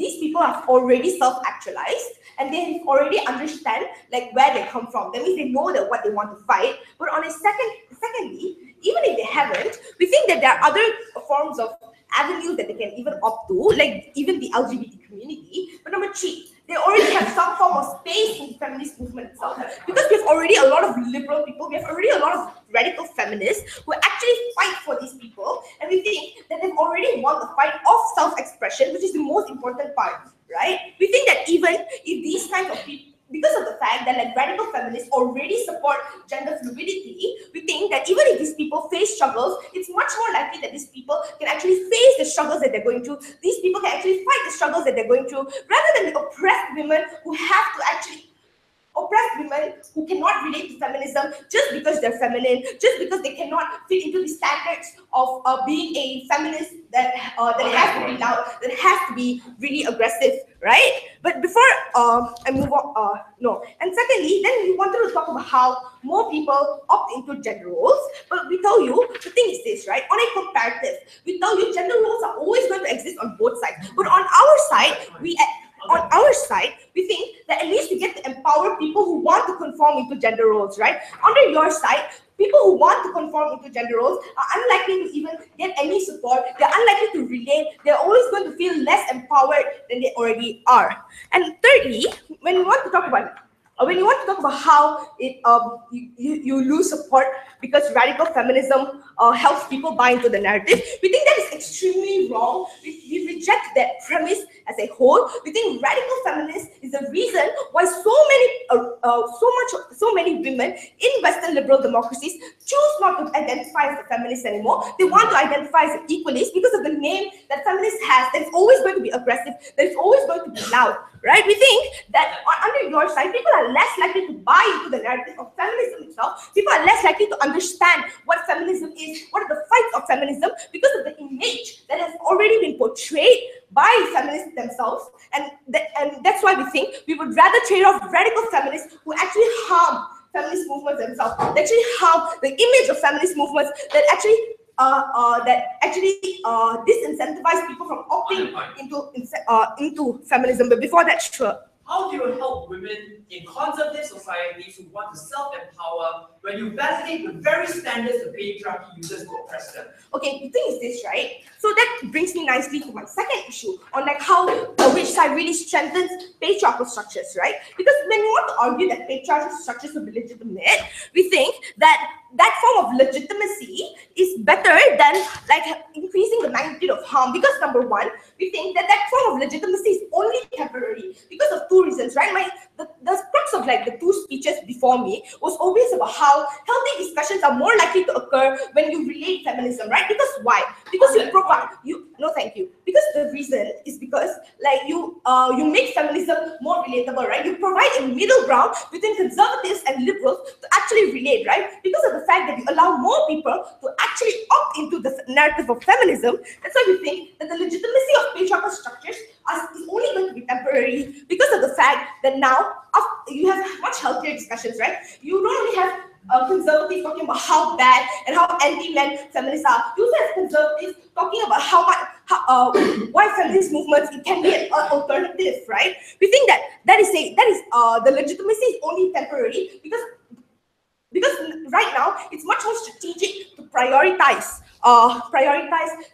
these people have already self-actualized and they already understand like where they come from. That means they know that what they want to fight. But on a secondly, even if they haven't, we think that there are other forms of avenues that they can even opt to, like even the LGBT community. But number 3, they already have some form of space in the feminist movement itself. Because we have already a lot of liberal people, we have already a lot of radical feminists who actually fight for these people, and we think that they've already won the fight of self-expression, which is the most important part, right? We think that even if these kinds of people, because of the fact that like radical feminists already support gender fluidity, we think that even if these people face struggles, it's much more likely that these people can actually face the struggles that they're going through. These people can actually fight the struggles that they're going through, rather than the oppressed women who have to actually oppressed women who cannot relate to feminism just because they're feminine, just because they cannot fit into the standards of being a feminist that has to be loud, that has to be really aggressive, right? But before I move on, no. And secondly, then we wanted to talk about how more people opt into gender roles. But we tell you, the thing is this, right? On a comparative, we tell you gender roles are always going to exist on both sides. But on our side, we think that at least we get to empower people who want to conform into gender roles, right? Under your side, people who want to conform into gender roles are unlikely to even get any support. They're unlikely to relate. They're always going to feel less empowered than they already are. And thirdly, when you want to talk about how it you lose support because radical feminism helps people buy into the narrative, we think that is extremely wrong. We reject that premise as a whole. We think radical feminist is the reason why so many women in Western liberal democracies choose not to identify as a feminist anymore. They want to identify as equalist because of the name that feminist has. That is always going to be aggressive. That is always going to be loud, right? We think that under your side, people are less likely to buy into the narrative of feminism itself. People are less likely to understand what feminism is, what are the fights of feminism, because of the image that has already been portrayed by feminists themselves. And that's why we think we would rather trade off radical feminists who actually harm feminist movements themselves, that actually harm the image of feminist movements, that actually disincentivize people from opting into feminism. But before that, sure. How do you help women in conservative societies who want to self-empower when you validate the very standards the patriarchy uses to oppress them? Okay, the thing is this, right? So that brings me nicely to my second issue on like how which side really strengthens patriarchal structures, right? Because when we want to argue that patriarchal structures will be legitimate, we think that that form of legitimacy is better than like increasing the magnitude of harm. Because number one, we think that that form of legitimacy is only temporary because of two reasons, right? The crux of like the two speeches before me was always about how healthy discussions are more likely to occur when you relate feminism, right? Because why? Because you provide no thank you. Because the reason is because like you make feminism more relatable, right? You provide a middle ground between conservatives and liberals to actually relate, right? Because of the fact that you allow more people to actually opt into the narrative of feminism, that's why we think that the legitimacy of patriarchal structures is only going to be temporary, because of the fact that now you have much healthier discussions, right? You don't only have conservatives talking about how bad and how anti-men feminists are. You also have conservatives talking about why feminist movements it can be an alternative, right? We think that is the legitimacy is only temporary because right now it's much more strategic to prioritize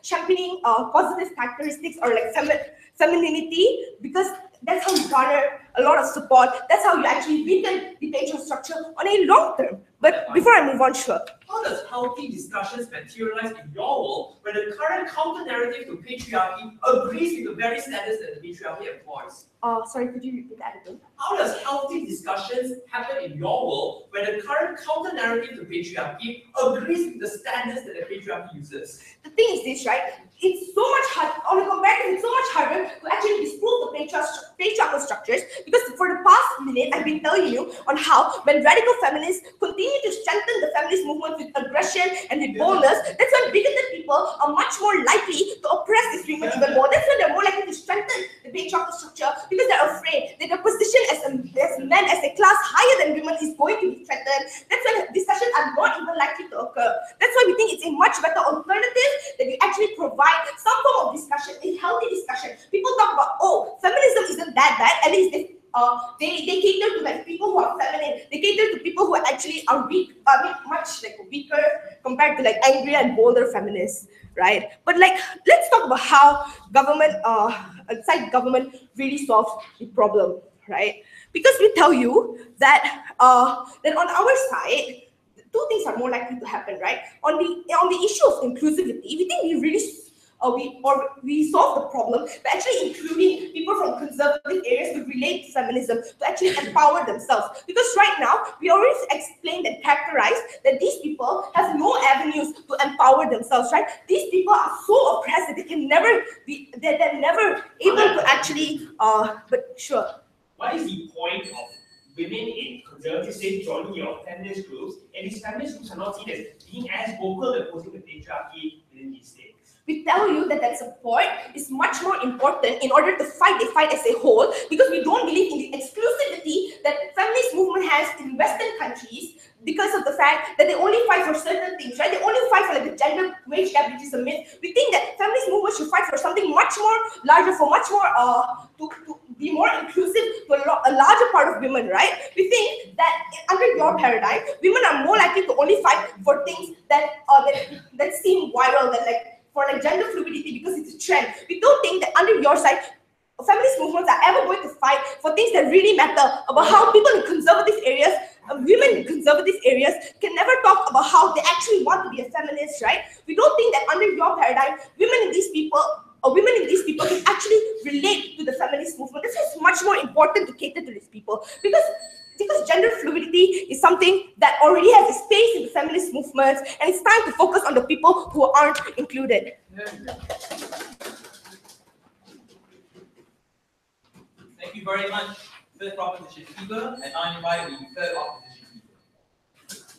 championing positive characteristics or like femininity, because that's how you garner a lot of support. That's how you actually weaken the patriarchal structure on a long term. But before I move on, sure. How does healthy discussions materialize in your world when the current counter-narrative to patriarchy agrees with the very standards that the patriarchy employs? Sorry, could you repeat that again? How does healthy discussions happen in your world when the current counter-narrative to patriarchy agrees with the standards that the patriarchy uses? The thing is this, right? It's so much hard, on a comparative, it's so much harder to actually disprove the patriarchal structures, because for the past minute, I've been telling you on how when radical feminists continue to strengthen the feminist movement with aggression and with boldness, that's when bigoted people are much more likely to oppress these women even more. That's when they're more likely to strengthen the patriarchal structure, because they're afraid that their position as men, as a class higher than women, is going to be threatened. That's when discussions are not even likely to occur. That's why we think it's a much better alternative that you actually provide some form of discussion, a healthy discussion. People talk about, oh, they cater to like people who are feminine. They cater to people who actually are weak, much like weaker compared to like angrier and bolder feminists, right? But like, let's talk about how government, outside government, really solves the problem, right? Because we tell you that that on our side, two things are more likely to happen, right? On the issue of inclusivity, we think we really we solve the problem by actually including people from conservative areas to relate to feminism, to actually empower themselves. Because right now, we already explained and characterized that these people have no avenues to empower themselves, right? These people are so oppressed that they can never be, they're never able to actually, but sure. What is the point of women in conservative states joining your feminist groups, and these feminist groups are not seen as being as vocal and opposing the patriarchy within these states? We tell you that support is much more important in order to fight the fight as a whole, because we don't believe in the exclusivity that feminist movement has in Western countries, because of the fact that they only fight for certain things, right? They only fight for like the gender wage gap, which is a myth. We think that feminist movement should fight for something much more larger, for much more to be more inclusive to a larger part of women, right? We think that under your paradigm, women are more likely to only fight for things that that seem viral, that like for like gender fluidity, because it's a trend. We don't think that under your side, feminist movements are ever going to fight for things that really matter, about how people in conservative areas, women in conservative areas can never talk about how they actually want to be a feminist, right? We don't think that under your paradigm, women in these people can actually relate to the feminist movement. This is much more important to cater to these people, because gender fluidity is something that already has a space in the feminist movements, and it's time to focus on the people who aren't included. Thank you very much, first proposition speaker, and I invite the third opposition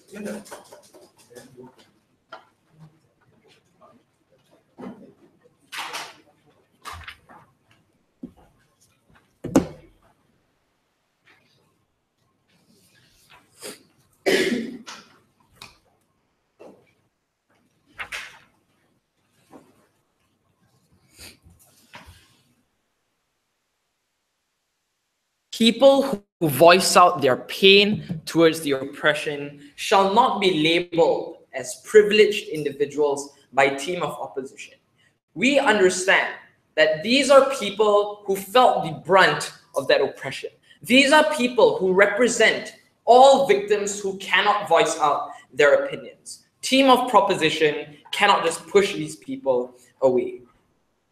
speaker. People who voice out their pain towards the oppression shall not be labeled as privileged individuals by team of opposition. We understand that these are people who felt the brunt of that oppression. These are people who represent all victims who cannot voice out their opinions. Team of proposition cannot just push these people away.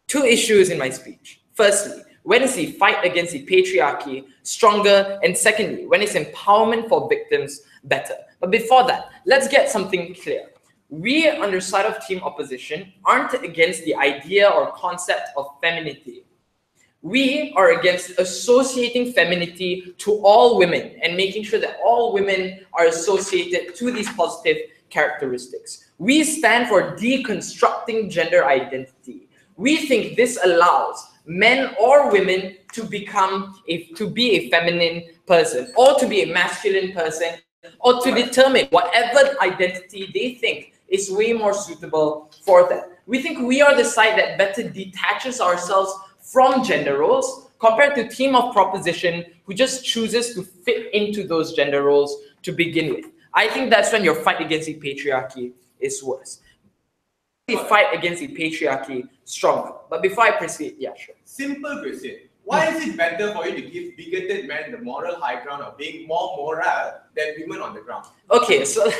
Two issues in my speech. Firstly, when is the fight against the patriarchy stronger? And secondly, when is empowerment for victims better? But before that, let's get something clear. We on the side of team opposition aren't against the idea or concept of femininity. We are against associating femininity to all women and making sure that all women are associated to these positive characteristics. We stand for deconstructing gender identity. We think this allows men or women to be a feminine person, or to be a masculine person, or to determine whatever identity they think is way more suitable for them. We think we are the side that better detaches ourselves from gender roles compared to team of proposition who just chooses to fit into those gender roles to begin with. I think that's when your fight against the patriarchy is worse. The fight against the patriarchy stronger. But before I proceed, yeah, sure. Simple question. Why is it better for you to give bigoted men the moral high ground of being more moral than women on the ground? Okay, so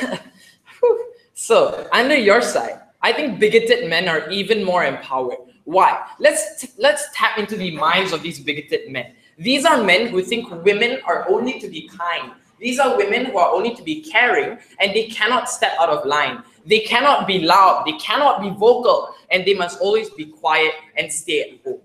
so under your side, I think bigoted men are even more empowered. Why? Let's tap into the minds of these bigoted men. These are men who think women are only to be kind. These are women who are only to be caring, and they cannot step out of line. They cannot be loud, they cannot be vocal, and they must always be quiet and stay at home.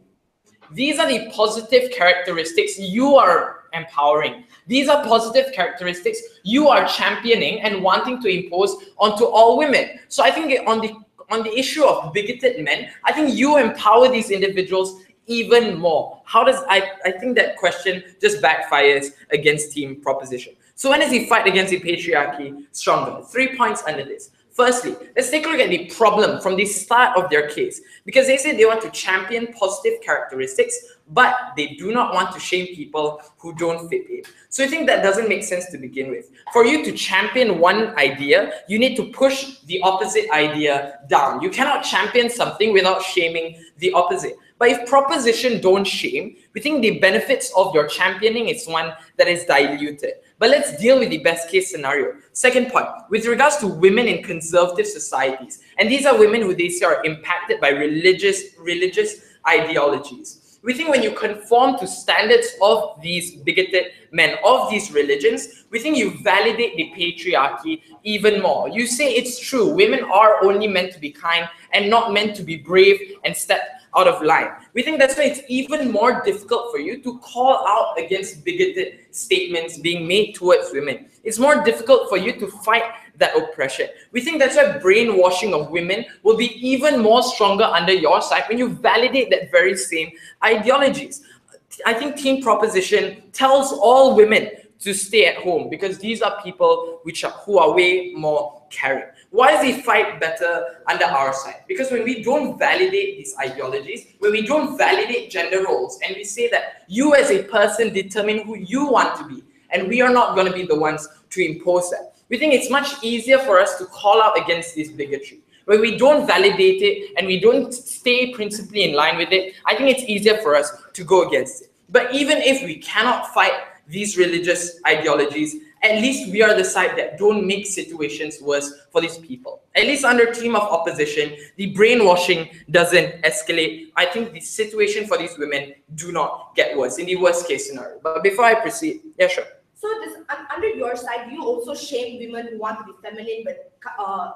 These are the positive characteristics you are empowering. These are positive characteristics you are championing and wanting to impose onto all women. So I think on the issue of bigoted men, I think you empower these individuals even more. How does I think that question just backfires against team proposition. So when is the fight against the patriarchy stronger? 3 points under this. Firstly, let's take a look at the problem from the start of their case, because they say they want to champion positive characteristics, but they do not want to shame people who don't fit in. So I think that doesn't make sense to begin with. For you to champion one idea, you need to push the opposite idea down. You cannot champion something without shaming the opposite. But if proposition don't shame, we think the benefits of your championing is one that is diluted. But let's deal with the best case scenario. Second point, with regards to women in conservative societies, and these are women who they say are impacted by religious ideologies. We think when you conform to standards of these bigoted men, of these religions, we think you validate the patriarchy even more. You say it's true, women are only meant to be kind and not meant to be brave and step out of line. We think that's why it's even more difficult for you to call out against bigoted statements being made towards women. It's more difficult for you to fight that oppression. We think that's why brainwashing of women will be even more stronger under your side when you validate that very same ideologies. I think Team Proposition tells all women to stay at home because these are people who are way more caring. Why is the fight better under our side? Because when we don't validate these ideologies, when we don't validate gender roles, and we say that you as a person determine who you want to be, and we are not going to be the ones to impose that, we think it's much easier for us to call out against this bigotry. When we don't validate it and we don't stay principally in line with it, I think it's easier for us to go against it. But even if we cannot fight these religious ideologies, at least we are the side that don't make situations worse for these people. At least under Team of Opposition, the brainwashing doesn't escalate. I think the situation for these women do not get worse in the worst case scenario. But before I proceed, yeah, sure. So this, under your side, do you also shame women who want to be feminine but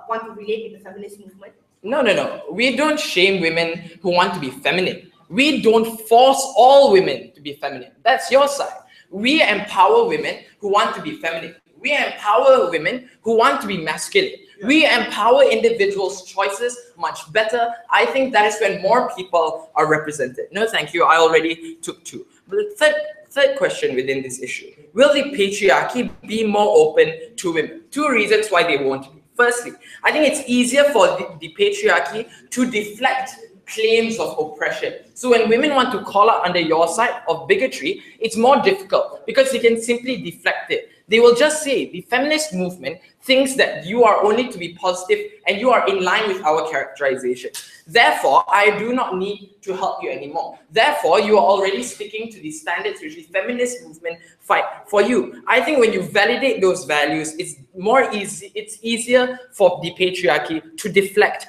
want to relate with the feminist movement? No. We don't shame women who want to be feminine. We don't force all women to be feminine. That's your side. We empower women who want to be feminine. We empower women who want to be masculine. Yeah. We empower individuals' choices much better. I think that is when more people are represented. No, thank you. I already took two. But the third question within this issue, will the patriarchy be more open to women? Two reasons why they won't be. Firstly, I think it's easier for the patriarchy to deflect claims of oppression. So when women want to call out under your side of bigotry, it's more difficult because they can simply deflect it. They will just say the feminist movement thinks that you are only to be positive and you are in line with our characterization. Therefore, I do not need to help you anymore. Therefore, you are already sticking to the standards which the feminist movement fight for you. I think when you validate those values, it's easier for the patriarchy to deflect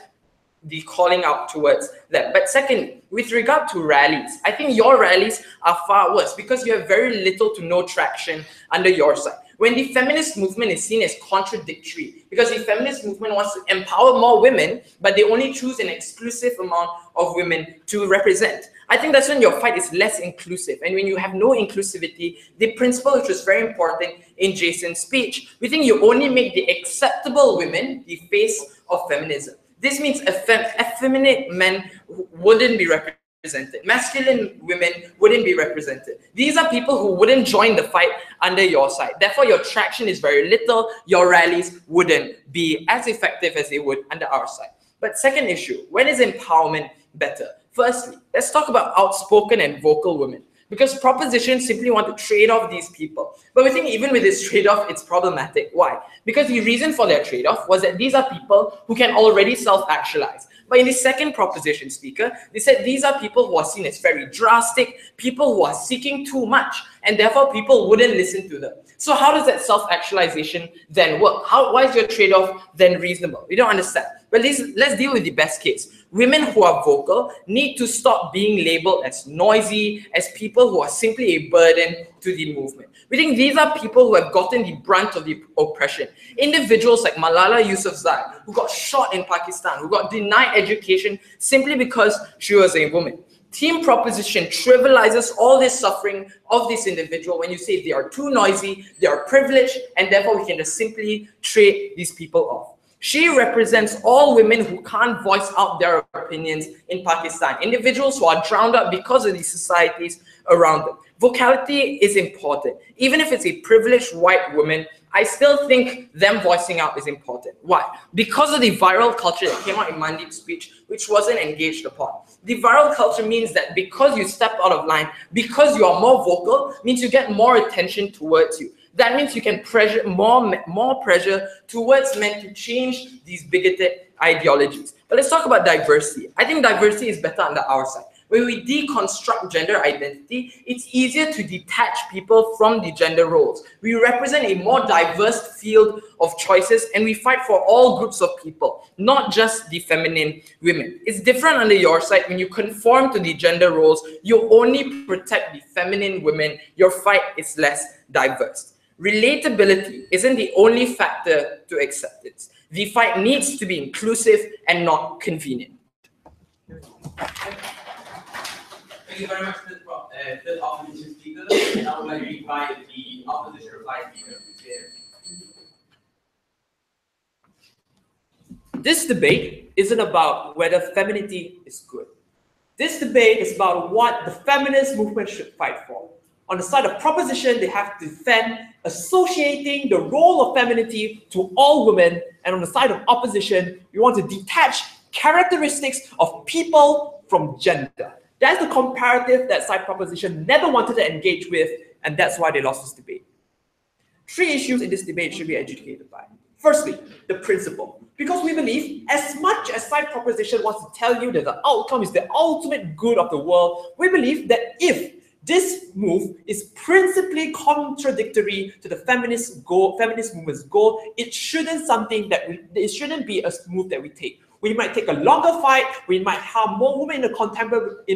the calling out towards them. But second, with regard to rallies, I think your rallies are far worse because you have very little to no traction under your side. When the feminist movement is seen as contradictory, because the feminist movement wants to empower more women, but they only choose an exclusive amount of women to represent. I think that's when your fight is less inclusive. And when you have no inclusivity, the principle which was very important in Jason's speech, we think you only make the acceptable women the face of feminism. This means effeminate men wouldn't be represented. Masculine women wouldn't be represented. These are people who wouldn't join the fight under your side. Therefore, your traction is very little. Your rallies wouldn't be as effective as they would under our side. But second issue, when is empowerment better? Firstly, let's talk about outspoken and vocal women. Because propositions simply want to trade off these people. But we think even with this trade-off, it's problematic. Why? Because the reason for their trade-off was that these are people who can already self-actualize. But in the second proposition, speaker, they said these are people who are seen as very drastic, people who are seeking too much, and therefore people wouldn't listen to them. So how does that self-actualization then work? Why is your trade-off then reasonable? We don't understand. But let's deal with the best case. Women who are vocal need to stop being labeled as noisy, as people who are simply a burden to the movement. We think these are people who have gotten the brunt of the oppression. Individuals like Malala Yousafzai, who got shot in Pakistan, who got denied education simply because she was a woman. Team Proposition trivializes all this suffering of this individual when you say they are too noisy, they are privileged, and therefore we can just simply trade these people off. She represents all women who can't voice out their opinions in Pakistan, individuals who are drowned out because of the societies around them. Vocality is important. Even if it's a privileged white woman I still think them voicing out is important. Why? Because of the viral culture that came out in Mandip's speech, which wasn't engaged upon. The viral culture means that because you step out of line, because you are more vocal, means you get more attention towards you. That means you can pressure more pressure towards men to change these bigoted ideologies. But let's talk about diversity. I think diversity is better under our side. When we deconstruct gender identity, it's easier to detach people from the gender roles. We represent a more diverse field of choices, and we fight for all groups of people, not just the feminine women. It's different under your side. When you conform to the gender roles, you only protect the feminine women. Your fight is less diverse. Relatability isn't the only factor to acceptance. The fight needs to be inclusive and not convenient. Thank you very much to the opposition speaker. And I would like to invite the opposition reply speaker. This debate isn't about whether femininity is good. This debate is about what the feminist movement should fight for. On the side of proposition, they have to defend associating the role of femininity to all women, and on the side of opposition, we want to detach characteristics of people from gender. That's the comparative that side proposition never wanted to engage with, and that's why they lost this debate. 3 issues in this debate should be educated by. Firstly, the principle. Because we believe, as much as side proposition wants to tell you that the outcome is the ultimate good of the world, we believe that if this move is principally contradictory to the feminist movement's goal, it shouldn't be a move that we take. We might take a longer fight, we might have more women in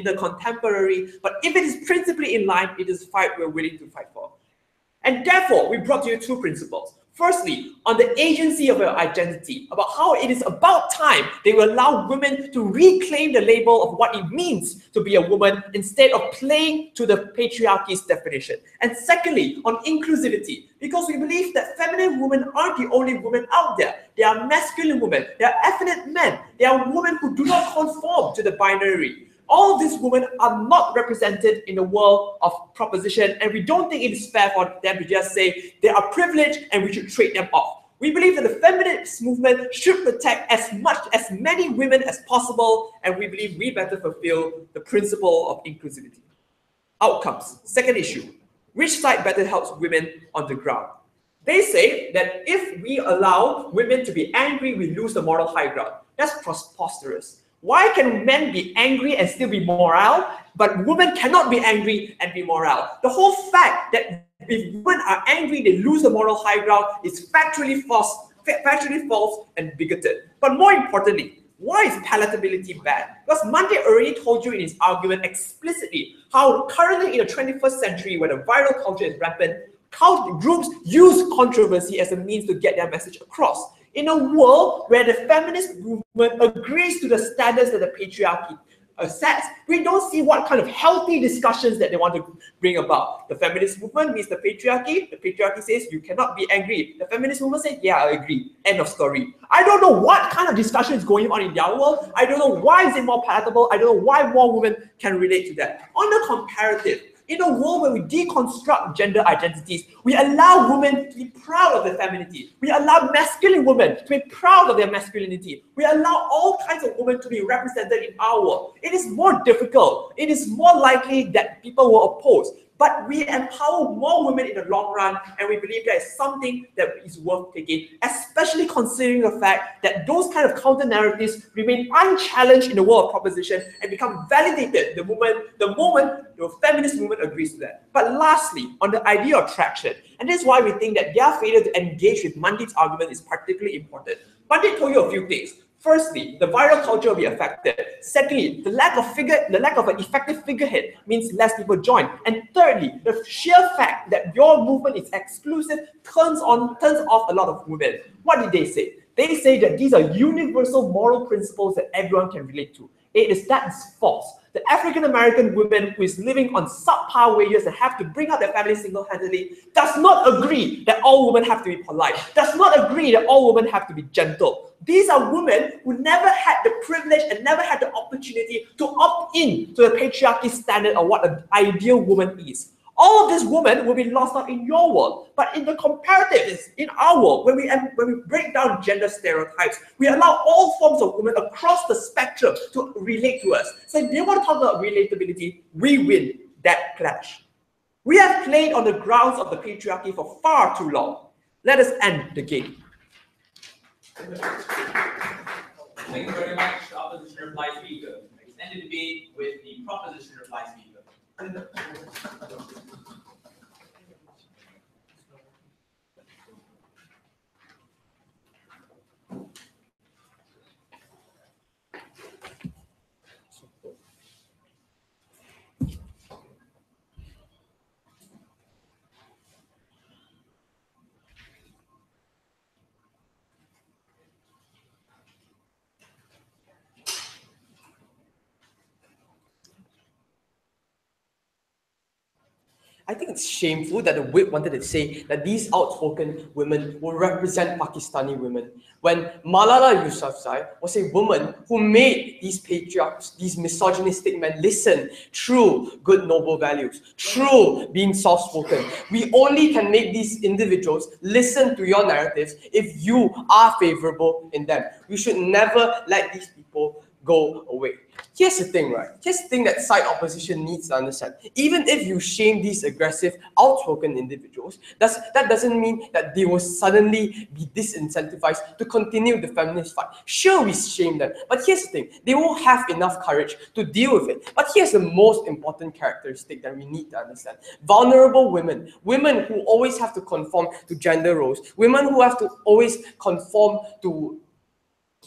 the contemporary, but if it is principally in line, it is a fight we're willing to fight for. And therefore, we brought to you 2 principles. Firstly, on the agency of your identity, about how it is about time they will allow women to reclaim the label of what it means to be a woman instead of playing to the patriarchy's definition. And secondly, on inclusivity, because we believe that feminine women aren't the only women out there. There are masculine women, there are effeminate men, there are women who do not conform to the binary. All these women are not represented in the world of proposition, and we don't think it is fair for them to just say they are privileged and we should trade them off. We believe that the feminist movement should protect as many women as possible, and we believe we better fulfill the principle of inclusivity. Outcomes. Second issue. Which side better helps women on the ground? They say that if we allow women to be angry, we lose the moral high ground. That's preposterous. Why can men be angry and still be moral, but women cannot be angry and be moral? The whole fact that if women are angry, they lose the moral high ground is factually false and bigoted. But more importantly, why is palatability bad? Because Monday already told you in his argument explicitly how currently in the 21st century, where the viral culture is rampant, groups use controversy as a means to get their message across. In a world where the feminist movement agrees to the standards that the patriarchy sets, we don't see what kind of healthy discussions that they want to bring about. The feminist movement means the patriarchy says you cannot be angry. The feminist movement says, yeah, I agree. End of story. I don't know what kind of discussion is going on in their world. I don't know why is it more palatable. I don't know why more women can relate to that. On the comparative, in a world where we deconstruct gender identities, we allow women to be proud of their femininity. We allow masculine women to be proud of their masculinity. We allow all kinds of women to be represented in our world. It is more difficult. It is more likely that people will oppose. But we empower more women in the long run, and we believe that is something that is worth taking, especially considering the fact that those kind of counter-narratives remain unchallenged in the world of proposition and become validated the moment the feminist movement agrees to that. But lastly, on the idea of traction, and this is why we think that their failure to engage with Mandip's argument is particularly important. Mandip told you a few things. Firstly, the viral culture will be affected. Secondly, the lack of an effective figurehead means less people join. And thirdly, the sheer fact that your movement is exclusive turns off a lot of women. What did they say? They say that these are universal moral principles that everyone can relate to. That is false. The African American woman who is living on subpar wages and have to bring up their family single-handedly does not agree that all women have to be polite, does not agree that all women have to be gentle. These are women who never had the privilege and never had the opportunity to opt in to the patriarchy standard of what an ideal woman is. All of these women will be lost out in your world. But in the comparative, in our world, when we break down gender stereotypes, we allow all forms of women across the spectrum to relate to us. So if they want to talk about relatability, we win that clash. We have played on the grounds of the patriarchy for far too long. Let us end the game. Thank you very much, opposition reply speaker. Extend the debate with the proposition reply speaker. I think it's shameful that the whip wanted to say that these outspoken women will represent Pakistani women, when Malala Yousafzai was a woman who made these patriarchs, these misogynistic men listen through good noble values, through being soft-spoken. We only can make these individuals listen to your narratives if you are favorable in them. We should never let these people go away. Here's the thing, right? Here's the thing that side opposition needs to understand. Even if you shame these aggressive, outspoken individuals, that doesn't mean that they will suddenly be disincentivized to continue the feminist fight. Sure, we shame them, but here's the thing. They won't have enough courage to deal with it. But here's the most important characteristic that we need to understand. Vulnerable women, women who always have to conform to gender roles, women who have to always conform to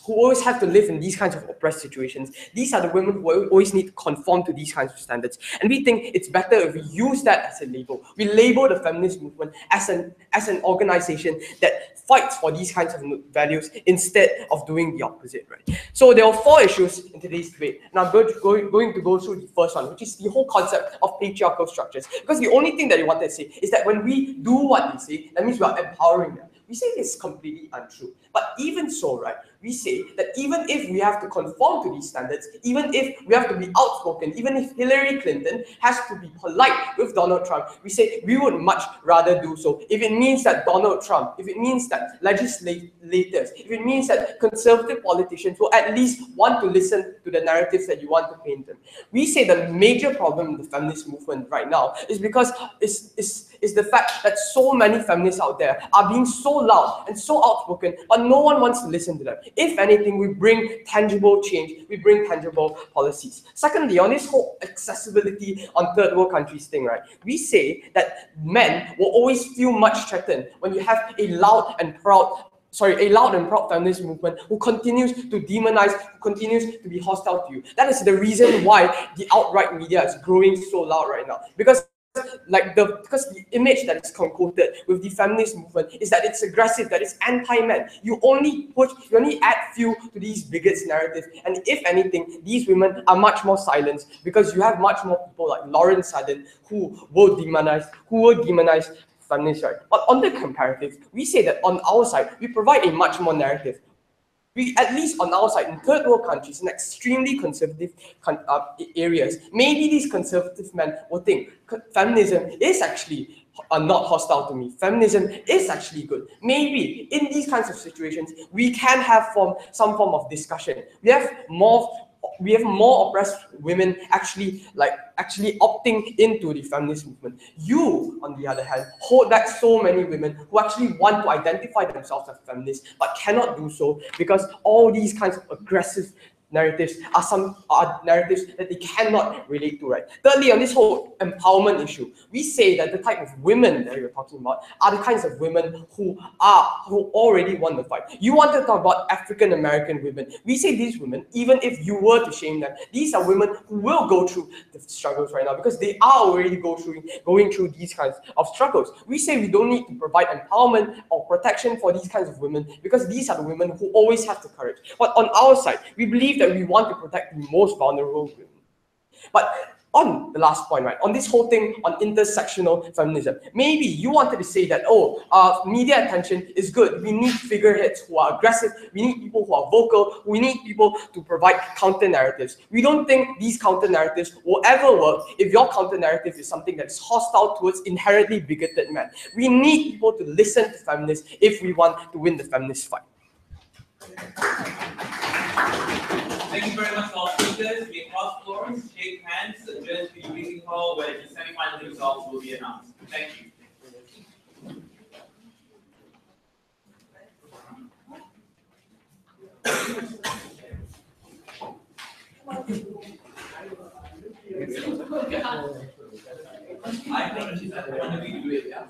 who always have to live in these kinds of oppressed situations. These are the women who always need to conform to these kinds of standards. And we think it's better if we use that as a label. We label the feminist movement as an organization that fights for these kinds of values instead of doing the opposite, right? So there are 4 issues in today's debate. And I'm going to go through the first one, which is the whole concept of patriarchal structures. Because the only thing that we wanted to say is that when we do what they say, that means we are empowering them. We say this is completely untrue. But even so, right, we say that even if we have to conform to these standards, even if we have to be outspoken, even if Hillary Clinton has to be polite with Donald Trump, we say we would much rather do so. If it means that Donald Trump, if it means that legislators, if it means that conservative politicians will at least want to listen to the narratives that you want to paint them. We say the major problem in the feminist movement right now is because is the fact that so many feminists out there are being so loud and so outspoken, but no one wants to listen to them. If anything, we bring tangible change, we bring tangible policies. Secondly, on this whole accessibility on third world countries thing, right, we say that men will always feel much threatened when you have a loud and proud feminist movement who continues to demonize, who continues to be hostile to you. That is the reason why the outright media is growing so loud right now. Because the image that is concocted with the feminist movement is that it's aggressive, that it's anti-men. You only add fuel to these bigots' narratives, and if anything, these women are much more silenced because you have much more people like Lauren Sudden who will demonize feminists, right? But on the comparative, we say that on our side, we provide a much more narrative. We, at least on our side, in third world countries, in extremely conservative areas, maybe these conservative men will think feminism is actually not hostile to me. Feminism is actually good. Maybe in these kinds of situations, we can have some form of discussion. We have more oppressed women actually opting into the feminist movement. You, on the other hand, hold back so many women who actually want to identify themselves as feminists but cannot do so because all these kinds of aggressive narratives are narratives that they cannot relate to, right? Thirdly, on this whole empowerment issue, we say that the type of women that you're talking about are the kinds of women who already won the fight. You want to talk about African American women. We say these women, even if you were to shame them, these are women who will go through the struggles right now because they are already going through these kinds of struggles. We say we don't need to provide empowerment or protection for these kinds of women because these are the women who always have the courage. But on our side, we believe that we want to protect the most vulnerable women. But on the last point, right, on this whole thing on intersectional feminism, maybe you wanted to say that, media attention is good. We need figureheads who are aggressive. We need people who are vocal. We need people to provide counter narratives. We don't think these counter narratives will ever work if your counter narrative is something that's hostile towards inherently bigoted men. We need people to listen to feminists if we want to win the feminist fight. Thank you very much to all speakers. We cross floors, shake hands, adjourn to the meeting hall where the semi-final results will be announced. Thank you. I want to do it. Yeah.